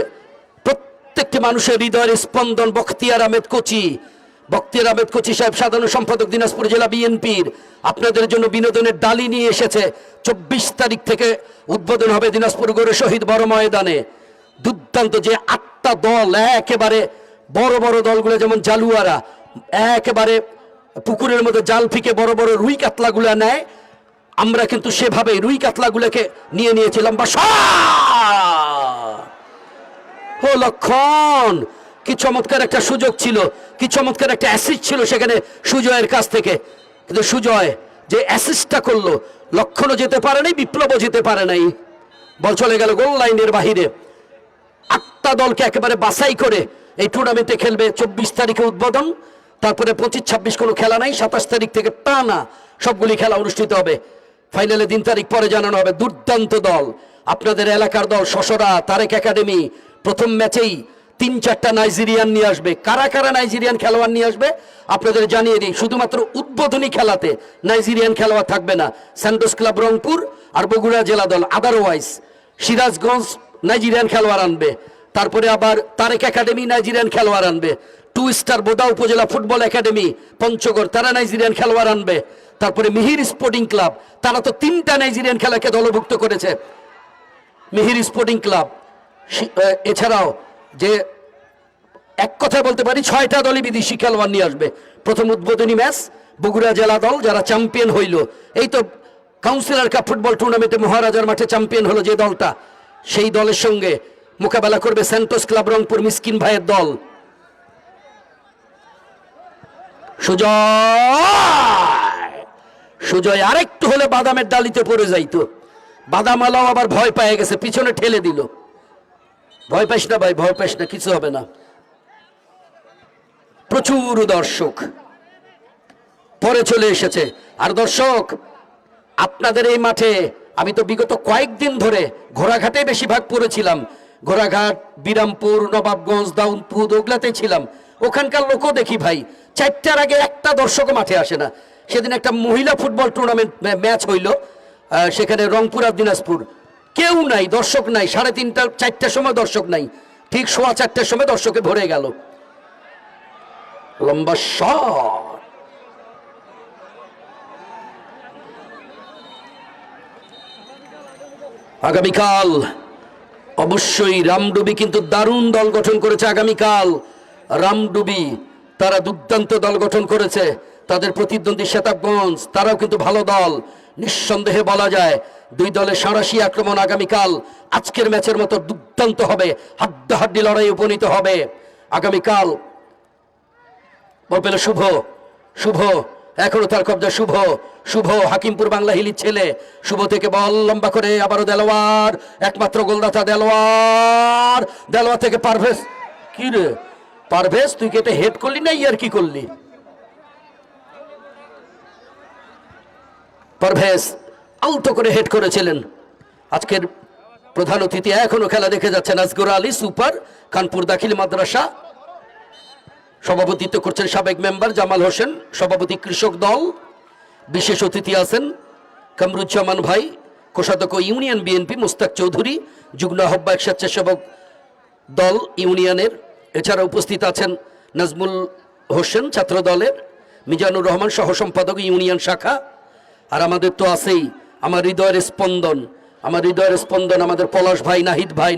C: প্রত্যেকটি মানুষের হৃদয়ের স্পন্দন বখতিয়ার আহমেদ কোচি, বখতিয়ার আহমেদ কোচি সাহেব সাধারণ সম্পাদক দিনাজপুর জেলা বিএনপির আপনাদের জন্য বিনোদনের ডালি নিয়ে এসেছে। 24 তারিখ থেকে উদ্বোধন হবে দিনাজপুর গৌর শহীদ বড় ময়দানে। দুর্দান্ত যে 8টা দল, একেবারে বড় বড় দলগুলো, যেমন জালুয়ারা একেবারে পুকুরের মধ্যে জাল ফিকে বড় বড় রুই কাতলাগুলো নেয়, আমরা কিন্তু সেভাবে রুই কাতলাগুলোকে নিয়ে নিয়েছিলাম। বা ও লক্ষণ, কি চমৎকার একটা সুযোগ ছিল, কি চমৎকার একটা অ্যাসিস্ট ছিল সেখানে সুজয়ের কাছ থেকে। কিন্তু সুজয় যে অ্যাসিস্টটা করলো, লক্ষণও যেতে পারে নাই, বিপ্লবও যেতে পারে নাই, বল চলে গেল গোল লাইনের বাহিরে। 8টা দলকে একেবারে বাছাই করে এই টুর্নামেন্টে খেলবে। 24 তারিখে উদ্বোধন, তারপরে 25-26 কোনো খেলা নাই। 27 তারিখ থেকে টানা সবগুলি খেলা অনুষ্ঠিত হবে। ফাইনালে 3 তারিখ পরে জানানো হবে। দুর্দান্ত দল, আপনাদের এলাকার দল শশরা তারেক একাডেমি প্রথম ম্যাচেই 3-4টা নাইজেরিয়ান নিয়ে আসবে। কারা কারা নাইজেরিয়ান খেলোয়াড় নিয়ে আসবে আপনাদের জানিয়ে দিই। শুধুমাত্র উদ্বোধনী খেলাতে নাইজেরিয়ান খেলোয়াড় থাকবে না। স্যান্টোস ক্লাব রংপুর আর বগুড়া জেলা দল, আদারওয়াইজ সিরাজগঞ্জ নাইজেরিয়ান খেলোয়াড় আনবে। তারপরে আবার তারেক একাডেমি নাইজেরিয়ান খেলোয়াড় আনবে। 2 স্টার বোদা উপজেলা ফুটবল একাডেমি পঞ্চগড়, তারা নাইজেরিয়ান খেলোয়াড় আনবে। তারপরে মিহির স্পোর্টিং ক্লাব, তারা তো 3টা নাইজেরিয়ান খেলাকে দলভুক্ত করেছে। মিহির স্পোর্টিং ক্লাব, এছাড়াও যে এক কথায় বলতে পারি 6টা দলই বিদেশি খেলোয়াড় নিয়ে আসবে। প্রথম উদ্বোধনী ম্যাচ বগুড়া জেলা দল যারা চ্যাম্পিয়ন হইল, এই তো কাউন্সিলর কাপ ফুটবল টুর্নামেন্টে মহারাজার মাঠে চ্যাম্পিয়ন হলো যে দলটা, সেই দলের সঙ্গে মোকাবেলা করবে স্যান্টোস ক্লাব রংপুর মিসকিন ভাইয়ের দল। সুজয় আরেকটু হলে বাদামের ডালিতে পড়ে যাইতো। বাদামালাও আবার ভয় পেয়ে গেছে, পিছনে ঠেলে দিল। ভয় পাইস না ভাই, ভয় পাইস না, কিছু হবে না। প্রচুর দর্শক পরে চলে এসেছে। আর দর্শক, আপনাদের এই মাঠে আমি তো বিগত কয়েকদিন ধরে ঘোড়াঘাটে বেশিরভাগ পড়েছিলাম। ঘোড়াঘাট, বিরামপুর, নবাবগঞ্জ, দাউদপুর ওগুলাতেই ছিলাম। ওখানকার লোকও দেখি ভাই 4টার আগে একটা দর্শকও মাঠে আসে না। সেদিন একটা মহিলা ফুটবল টুর্নামেন্ট ম্যাচ হইল, সেখানে রংপুর আর দিনাজপুর, কেউ নাই, দর্শক নাই। 3:30 4টার সময় দর্শক নাই, ঠিক 4:15টার সময় দর্শকে ভরে গেল। লম্বা শট, আগামীকাল অবশ্যই রামডুবি কিন্তু দারুণ দল গঠন করেছে। আগামীকাল রামডুবি তারা দুর্দান্ত দল গঠন করেছে। তাদের প্রতিদ্বন্দ্বী শেতাবগঞ্জ, তারাও কিন্তু ভালো দল। নিঃসন্দেহে বলা যায় 2 দলের সাঁড়াশি আক্রমণ আগামীকাল আজকের ম্যাচের মতো দুর্দান্ত হবে, হাড্ডাহাড্ডি লড়াই উপনীত হবে আগামীকাল। বল পেল শুভ, শুভ এখনো তার কবজা। শুভ, শুভ হাকিমপুর বাংলা হিলির ছেলে। শুভ থেকে বল লম্বা করে আবারও দেলোয়ার, একমাত্র গোলদাতা দেলোয়ার। দেলোয়ার থেকে পারভেজ, কি রে পারভেজ, তুই কি এটা হেড করলি না ইয়ার কি করলি? পারভেজ আলতো করে হেড করেছিলেন। আজকের প্রধান অতিথি এখনো খেলা দেখে যাচ্ছেন আসগর আলী সুপার কানপুর দাখিল মাদ্রাসা। সভাপতিত্ব করছেন সাবেক মেম্বার জামাল হোসেন, সভাপতি কৃষক দল। বিশেষ অতিথি আছেন কামরুজ্জামান ভাই, কোষাধ্যক্ষ ইউনিয়ন বিএনপি মুস্তাক চৌধুরী, যুগ্ম আহ্বায়ক স্বেচ্ছাসেবক দল ইউনিয়নের। এছাড়া উপস্থিত আছেন নাজমুল হোসেন ছাত্র দলের, মিজানুর রহমান সহ সম্পাদক ইউনিয়ন শাখা। আর আমাদের তো আছেই আমার হৃদয়ের স্পন্দন, আমাদের পলাশ ভাই, নাহিদ ভাই,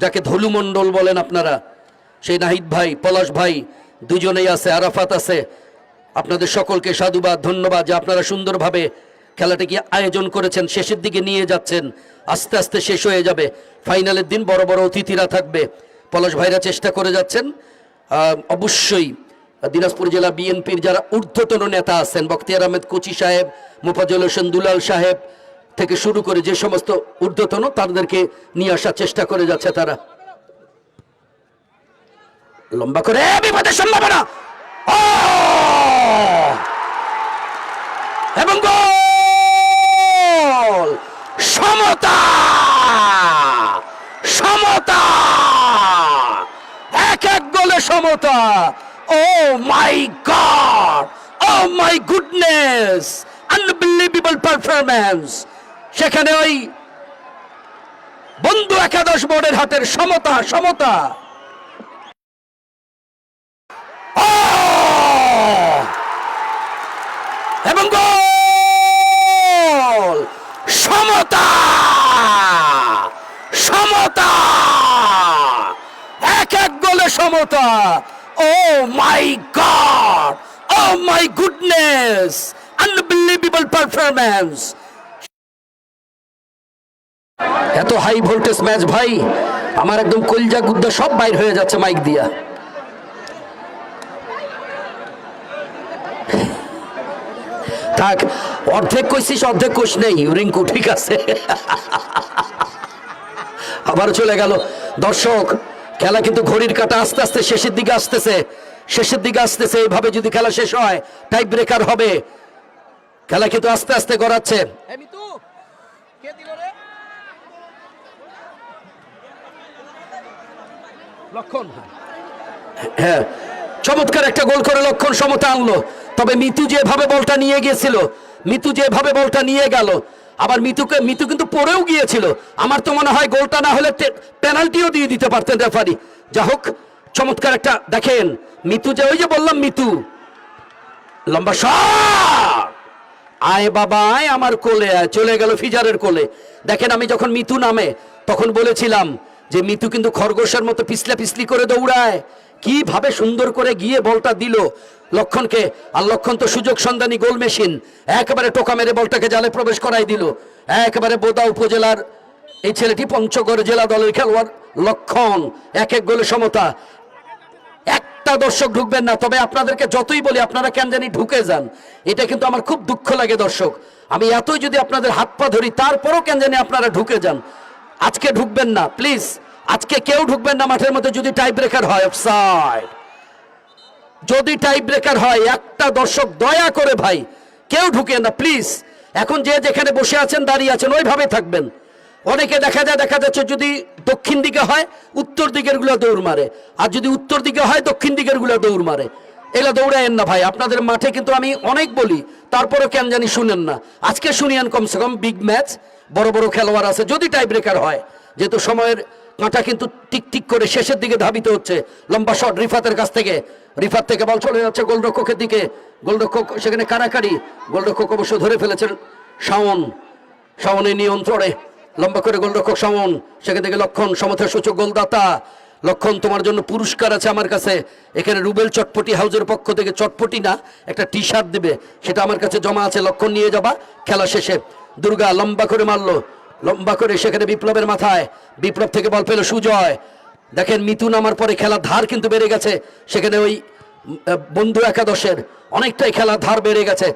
C: যাকে ধলু মণ্ডল বলেন আপনারা, সেই নাহিদ ভাই, পলাশ ভাই দুজনেই আছে, আরাফাত আছে। আপনাদের সকলকে সাধুবাদ, ধন্যবাদ যে আপনারা সুন্দরভাবে খেলাটাকে আয়োজন করেছেন, শেষের দিকে নিয়ে যাচ্ছেন। আস্তে আস্তে শেষ হয়ে যাবে, ফাইনালের দিন বড় বড় অতিথিরা থাকবে। পলাশ ভাইরা চেষ্টা করে যাচ্ছেন। অবশ্যই দিনাজপুর জেলা বিএনপির যারা ঊর্ধ্বতন নেতা আছেন, বখতিয়ার আহমেদ কোচি সাহেব, মোফাজ্জল হোসেন দুলাল সাহেব থেকে শুরু করে যে সমস্ত ঊর্ধ্বতন, তাদেরকে নিয়ে আসার চেষ্টা করে যাচ্ছে তারা। লম্বা করে বিপদের সম্ভাবনা, এবং গোল! সমতা, সমতা, এক এক গোলে সমতা। Oh my God, oh my goodness, unbelievable performance. সেখানে ওই বন্ধু একাদশ বোর্ডের হাতের সমতা, সমতা। এবং গোল! সমতা, সমতা, এক এক গোলে সমতা। Oh my God, oh my goodness, unbelievable performance. এত হাই ভোল্টেজ ম্যাচ ভাই, আমার একদম কলজা গুদ্দা সব বাইর হয়ে যাচ্ছে মাইক দিয়া। থাক, অর্ধেক কইছিস অর্ধেক কোষ নেই রিঙ্কু, ঠিক আছে। আবার চলে গেল। দর্শক, খেলা কিন্তু ঘড়ির কাঁটা আস্তে আস্তে শেষের দিকে আসতেছে, শেষের দিকে আসতেছে। এইভাবে যদি খেলা শেষ হয় টাই ব্রেকার হবে। খেলা কিন্তু আস্তে আস্তে গড়াচ্ছে। লক্ষণ, হ্যাঁ, চমৎকার একটা গোল করে লক্ষণ সমতা আনলো। তবে মিতু যেভাবে বলটা নিয়ে গিয়েছিল, মিতু যেভাবে বলটা নিয়ে গেল, আবার মিতু কিন্তু পড়েও গিয়েছিল। আমার তো মনে হয় গোলটা না হলে পেনাল্টিও দিয়ে দিতে পারতেন রেফারি। যা হোক, চমৎকার একটা, দেখেন মিতু যে, ওই যে বললাম মিতু, লম্বা শট, আয় বাবা আয় আমার কোলে আয়, চলে গেল ফিজারের কোলে। দেখেন, আমি যখন মিতু নামে তখন বলেছিলাম যে মিতু কিন্তু খরগোশের মতো পিছলা পিছলি করে দৌড়ায়, কিভাবে সুন্দর করে গিয়ে বলটা দিল লক্ষণকে। আর লক্ষণ তো সুযোগ সন্ধানী গোল মেশিন, একেবারে টোকা মেরে বলটাকে জালে প্রবেশ করাই দিল। একেবারে বোদা উপজেলার এই ছেলেটি পঞ্চগড় জেলা দলের খেলোয়াড় লক্ষণ। এক এক গোলে সমতা। একটা দর্শক ঢুকবেন না, তবে আপনাদেরকে যতই বলি আপনারা কেন জানি ঢুকে যান, এটা কিন্তু আমার খুব দুঃখ লাগে দর্শক। আমি এতই যদি আপনাদের হাত পা ধরি, তারপরও কেন জানি আপনারা ঢুকে যান। আজকে ঢুকবেন না প্লিজ, আজকে কেউ ঢুকবেন না মাঠের মধ্যে। যদি টাই ব্রেকার হয়, অফসাইড, যদি টাই ব্রেকার হয়, একটা দর্শক দয়া করে ভাই কেউ ঢুকেন না প্লিজ। এখন যে যেখানে বসে আছেন, দাঁড়িয়ে আছেন, ওইভাবে থাকবেন। অনেকে দেখা যাচ্ছে যদি দক্ষিণ দিকে হয় উত্তর দিকের গুলো দৌড় মারে, আর যদি উত্তর দিকে হয় দক্ষিণ দিকের গুলো দৌড় মারে। এগুলো দৌড়ায়েন না ভাই। আপনাদের মাঠে কিন্তু আমি অনেক বলি, তারপরে কেন জানি শুনেন না। আজকে শুনিয়েন, কমসে কম বিগ ম্যাচ, বড় বড় খেলোয়াড় আছে। যদি টাই ব্রেকার হয়, যেহেতু সময়ের কাঁটা কিন্তু টিক টিক করে শেষের দিকে ধাবিত হচ্ছে। লম্বা শট রিফাতের কাছ থেকে, রিফাত থেকে বল চলে যাচ্ছে গোলরক্ষকের দিকে। গোলরক্ষক সেখানে কারাকারি, গোলরক্ষক অবশ্য ধরে ফেলেছেন শাওন, শাওনের নিয়ন্ত্রণে। লম্বা করে গোলরক্ষক শাওন, সেখান থেকে লক্ষণ, সমতার সূচক গোলদাতা লক্ষণ। তোমার জন্য পুরস্কার আছে আমার কাছে। এখানে রুবেল চটপটি হাউজের পক্ষ থেকে চটপটি না, একটা টি শার্ট দিবে, সেটা আমার কাছে জমা আছে। লক্ষণ নিয়ে যাবা খেলা শেষে। দুর্গা লম্বা করে মারলো, লম্বা করে সেখানে বিপ্লবের মাথায়, বিপ্লব থেকে বল পেল সুজয়। দেখেন মিতু নামার পরে খেলার ধার কিন্তু বেড়ে গেছে। সেখানে ওই বন্ধু একাদশের অনেকটাই খেলার ধার বেড়ে গেছে।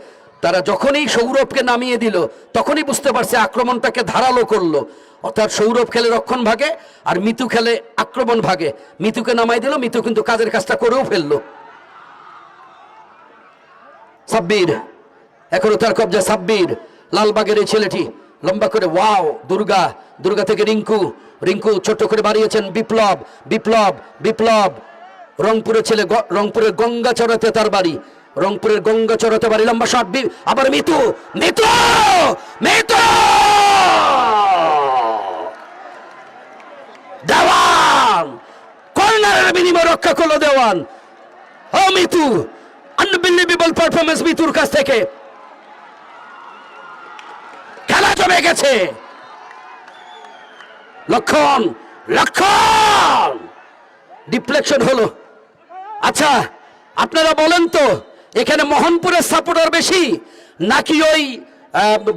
C: তারা যখনই সৌরভকে নামিয়ে দিল, তখনই বুঝতে পারছে আক্রমণটাকে ধারালো করলো। অর্থাৎ সৌরভ খেলে রক্ষণ ভাগে, আর মিতু খেলে আক্রমণ ভাগে। মিতুকে নামাই দিল, মিতু কিন্তু কাজের কাজটা করেও ফেললো। সাব্বির, এখনো তার কবজা সাব্বির, লালবাগের এই ছেলেটি, লম্বা করে ওয়াও দুর্গা, দুর্গা থেকে রিঙ্কু, রিঙ্কু ছোট করে বাড়িয়েছেন বিপ্লব, বিপ্লব, বিপ্লব রংপুরের ছেলে, রংপুরের গঙ্গা চড়াতে তার বাড়ি, রংপুরের গঙ্গা চড়াতে বাড়ি, লম্বা শট, আবার মিতু, মিতু, মিতু দেওয়ান, কর্নারের বিনিময়ে রক্ষা করলো দেওয়ান। ও মিতু, আনবিলিভেবল পারফরমেন্স মিতুর কাছ থেকে। খেলা জমে গেছে। লক্ষণ, লক্ষণ ডিফ্লেকশন হলো। আচ্ছা আপনারা বলেন তো এখানে মোহনপুরের সাপোর্টার বেশি নাকি ওই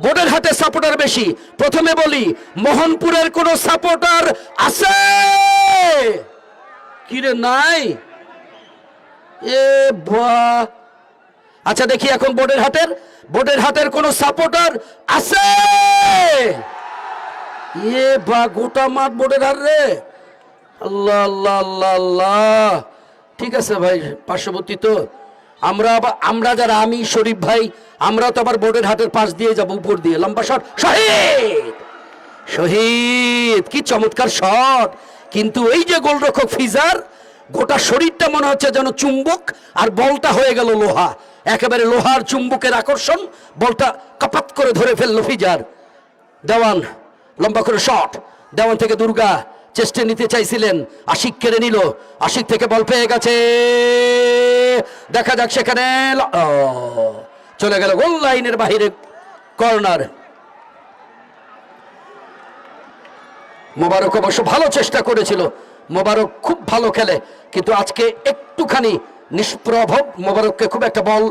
C: বোর্ডের হাটের সাপোর্টার বেশি? প্রথমে বলি মোহনপুরের কোন সাপোর্টার আছে কি রে? নাই। এ বাহ, আচ্ছা দেখি এখন বোর্ডের হাটের, বোর্ডের হাটের কোন সাপোর্টার আছে? এ বা গোটা মাঠ বোর্ডের হাট রে। আল্লাহ আল্লাহ আল্লাহ আল্লাহ। ঠিক আছে ভাই, পার্শ্ববর্তী তো আমরা, আমরা যারা আমি শরীফ ভাই আমরা তো আবার বোর্ডের হাটের পাশ দিয়ে যাব উপর দিয়ে। লম্বা শট, শহীদ, শহীদ কি চমৎকার শট। কিন্তু এই যে গোলরক্ষক ফিজার, গোটা শরীরটা মনে হচ্ছে যেন চুম্বক আর বলটা হয়ে গেল লোহা, একেবারে লোহার চুম্বকের আকর্ষণ, বলটা কাপাত করে ধরে ফেললো ফিজার। দেওয়ান লম্বা করে শট, দেওয়ান থেকে দুর্গা চেষ্টা নিতে চাইছিলেন, আশিক কেড়ে নিল, আশিক থেকে বল পেয়ে গেছে, দেখা যাক সেখানে চলে গেল গোল লাইনের বাহিরে, কর্নার। মোবারক অবশ্য ভালো চেষ্টা করেছিল, মোবারক খুব ভালো খেলে, কিন্তু আজকে একটুখানি নিষ্প্রভ, মোবারককে খুব একটা বল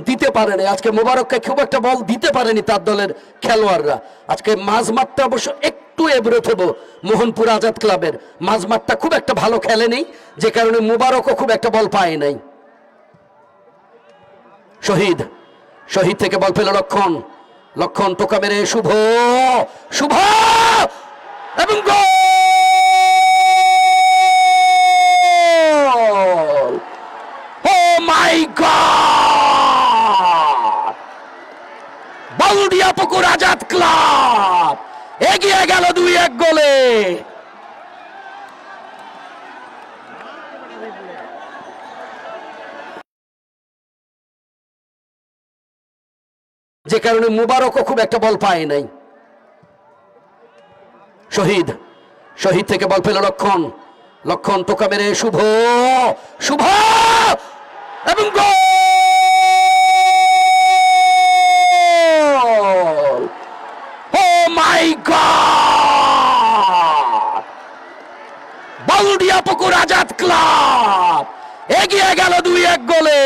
C: দিতে পারেনি, আজকে মোবারককে খুব একটা বল দিতে পারেনি তার দলের খেলোয়াড়রা। আজকে মাঝমাঠটা অবশ্য একটু এবড়ো থেবো মোহনপুর আজাদ ক্লাবের, মাঝমাঠটা খুব একটা ভালো খেলেনি, যে কারণে মোবারকও খুব একটা বল পায় নাই। শহীদ, শহীদ থেকে বল পেল লক্ষণ, লক্ষণ টোকা মেরে শুভ, শুভ এবং গোল। ও মাই গড, বলদিয়া পুকুর আজাদ ক্লাব এগিয়ে গেল 2-1 গোলে। যে কারণে মুবারকও খুব একটা বল পায় নাই। শহীদ, শহীদ থেকে বল পেল লক্ষণ, লক্ষণ টোকা মেরে শুভ, শুভ এবং গোল। ও মাই গড, বলদিয়া পুকুর আজাদ ক্লাব এগিয়ে গেল 2-1 গোলে।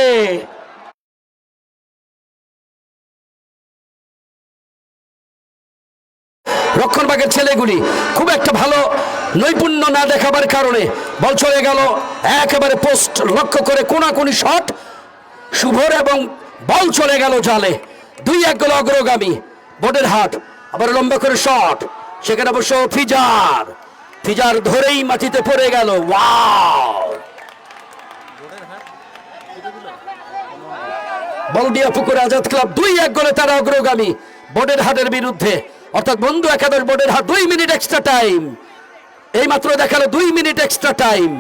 C: রক্ষণভাগের ছেলেগুলি খুব একটা ভালো নৈপুণ্য না দেখাবার কারণে বল চলে গেল একেবারে পোস্ট লক্ষ্য করে, কোনাকুনি শট শুভর এবং বল চলে গেল জালে। 2-1 গোল অগ্রগামী বোর্ডের হাট। আবার লম্বা করে শট, সেখানে অবশ্য ফিজার, ফিজার ধরেই মাটিতে পড়ে গেল। ওয়াও, বলদিয়া পুকুর আজাদ ক্লাব 2-1 গোলে তারা অগ্রগামী বোর্ডের হাটের বিরুদ্ধে। অর্থাৎ বন্ধু একাদশ বোর্ডের হাট 2 মিনিট এক্সট্রা টাইম, এই মাত্র দেখালো 2 মিনিট এক্সট্রা টাইম।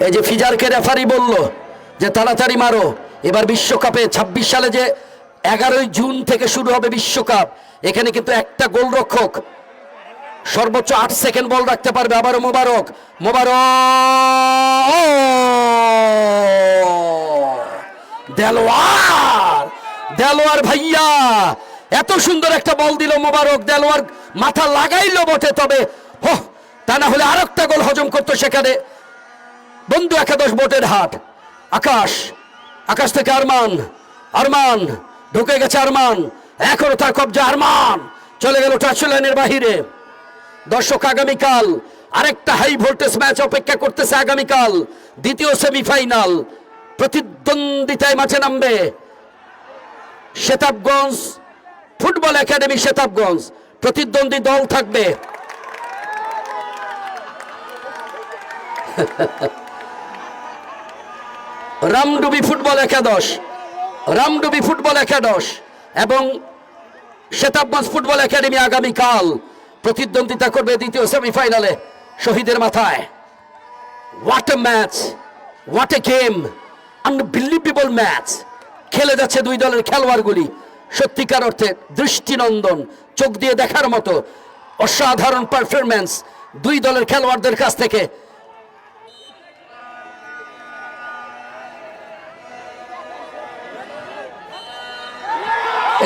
C: এই যে ফিজারকে রেফারি বলল যে তাড়াতাড়ি মারো, এবার বিশ্বকাপে 26 সালে যে 11 জুন থেকে শুরু হবে বিশ্বকাপ, এখানে কিন্তু একটা গোলরক্ষক সর্বোচ্চ 8 সেকেন্ড বল রাখতে পারবে। আবারও মোবারক, মোবারক, দেলোয়ার, দেলোয়ার ভাইয়া এত সুন্দর একটা বল দিল মোবারক, দেলোয়ার মাথা লাগাইলো বটে, তবে তা না হলে আরেকটা গোল হজম করতো সেখানে। বন্ধু একাদশ বোর্ডের হাট। আকাশ, আকাশ থেকে আরমান, আরমান ঢুকে গেছে, আরমান এখনো তার কবজা, আরমান চলে গেল টাচ লাইনের বাহিরে। দর্শক আগামীকাল আরেকটা হাই ভোল্টেজ ম্যাচ অপেক্ষা করতেছে। আগামীকাল দ্বিতীয় সেমিফাইনাল, প্রতিদ্বন্দ্বিতায় মাঠে নামবে শেতাবগঞ্জ ফুটবল একাডেমি, শেতাবগঞ্জ প্রতিদ্বন্দ্বী দল থাকবে রামডুবি ফুটবল একাদশ, রামডুবি ফুটবল একাদশ এবং শেতাবগঞ্জ ফুটবল একাডেমি আগামীকাল প্রতিদ্বন্দ্বিতা করবে দ্বিতীয় সেমিফাইনালে শহীদের মাথায়। What a match, what a game, unbelievable match খেলে যাচ্ছে দুই দলের খেলোয়াড়গুলি। সত্যিকার অর্থে দৃষ্টিনন্দন, চোখ দিয়ে দেখার মতো অসাধারণ পারফরম্যান্স দুই দলের খেলোয়াড়দের কাছ থেকে।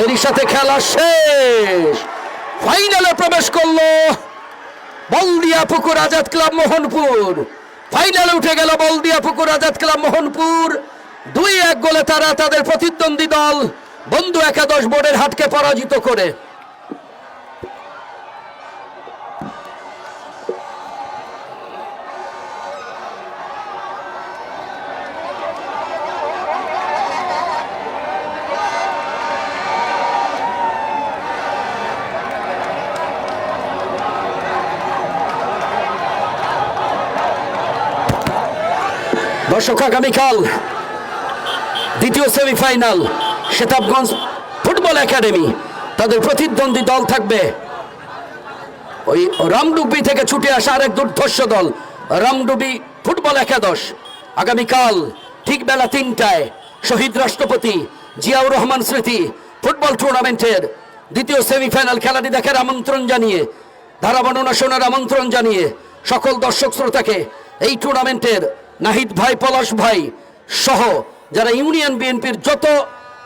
C: এরই সাথে খেলা শেষ, ফাইনালে প্রবেশ করলো বলদিয়া পুকুর আজাদ ক্লাব মোহনপুর। ফাইনালে উঠে গেল বলদিয়া পুকুর আজাদ ক্লাব মোহনপুর। 2-1 গোলে তারা তাদের প্রতিদ্বন্দ্বী দল বন্ধু একাদশ বোর্ডের হাটকে পরাজিত করে। দর্শক, আগামীকাল দ্বিতীয় সেমিফাইনাল শেতাবগঞ্জ ফুটবল একাডেমি, তাদের প্রতিদ্বন্দ্বী দল থাকবে ওই রামডুবি থেকে ছুটে আসা আরেক দুর্ধর্ষ দল রামডুবি ফুটবল একাদশ। আগামীকাল ঠিক বেলা 3টায় শহীদ রাষ্ট্রপতি জিয়াউর রহমান স্মৃতি ফুটবল টুর্নামেন্টের দ্বিতীয় সেমিফাইনাল খেলাটি দেখার আমন্ত্রণ জানিয়ে, ধারা বর্ণনা শোনার আমন্ত্রণ জানিয়ে সকল দর্শক শ্রোতাকে এই টুর্নামেন্টের নাহিদ ভাই, পলাশ ভাই সহ যারা ইউনিয়ন বিএনপির যত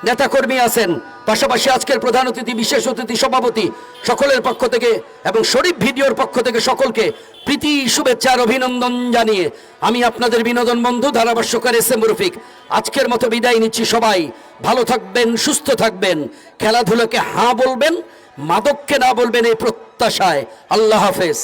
C: নেতাকর্মী আছেন, পাশাপাশি আজকের প্রধান অতিথি, বিশেষ অতিথি, সভাপতি সকলের পক্ষ থেকে এবং শরীফ ভিডিওর পক্ষ থেকে সকলকে প্রীতি, শুভেচ্ছা আর অভিনন্দন জানিয়ে আমি আপনাদের বিনোদন বন্ধু ধারাভাষ্যকার এস.এম. রফিক আজকের মতো বিদায় নিচ্ছি। সবাই ভালো থাকবেন, সুস্থ থাকবেন, খেলাধুলাকে হাঁ বলবেন, মাদককে না বলবেন, এই প্রত্যাশায় আল্লাহ হাফেজ।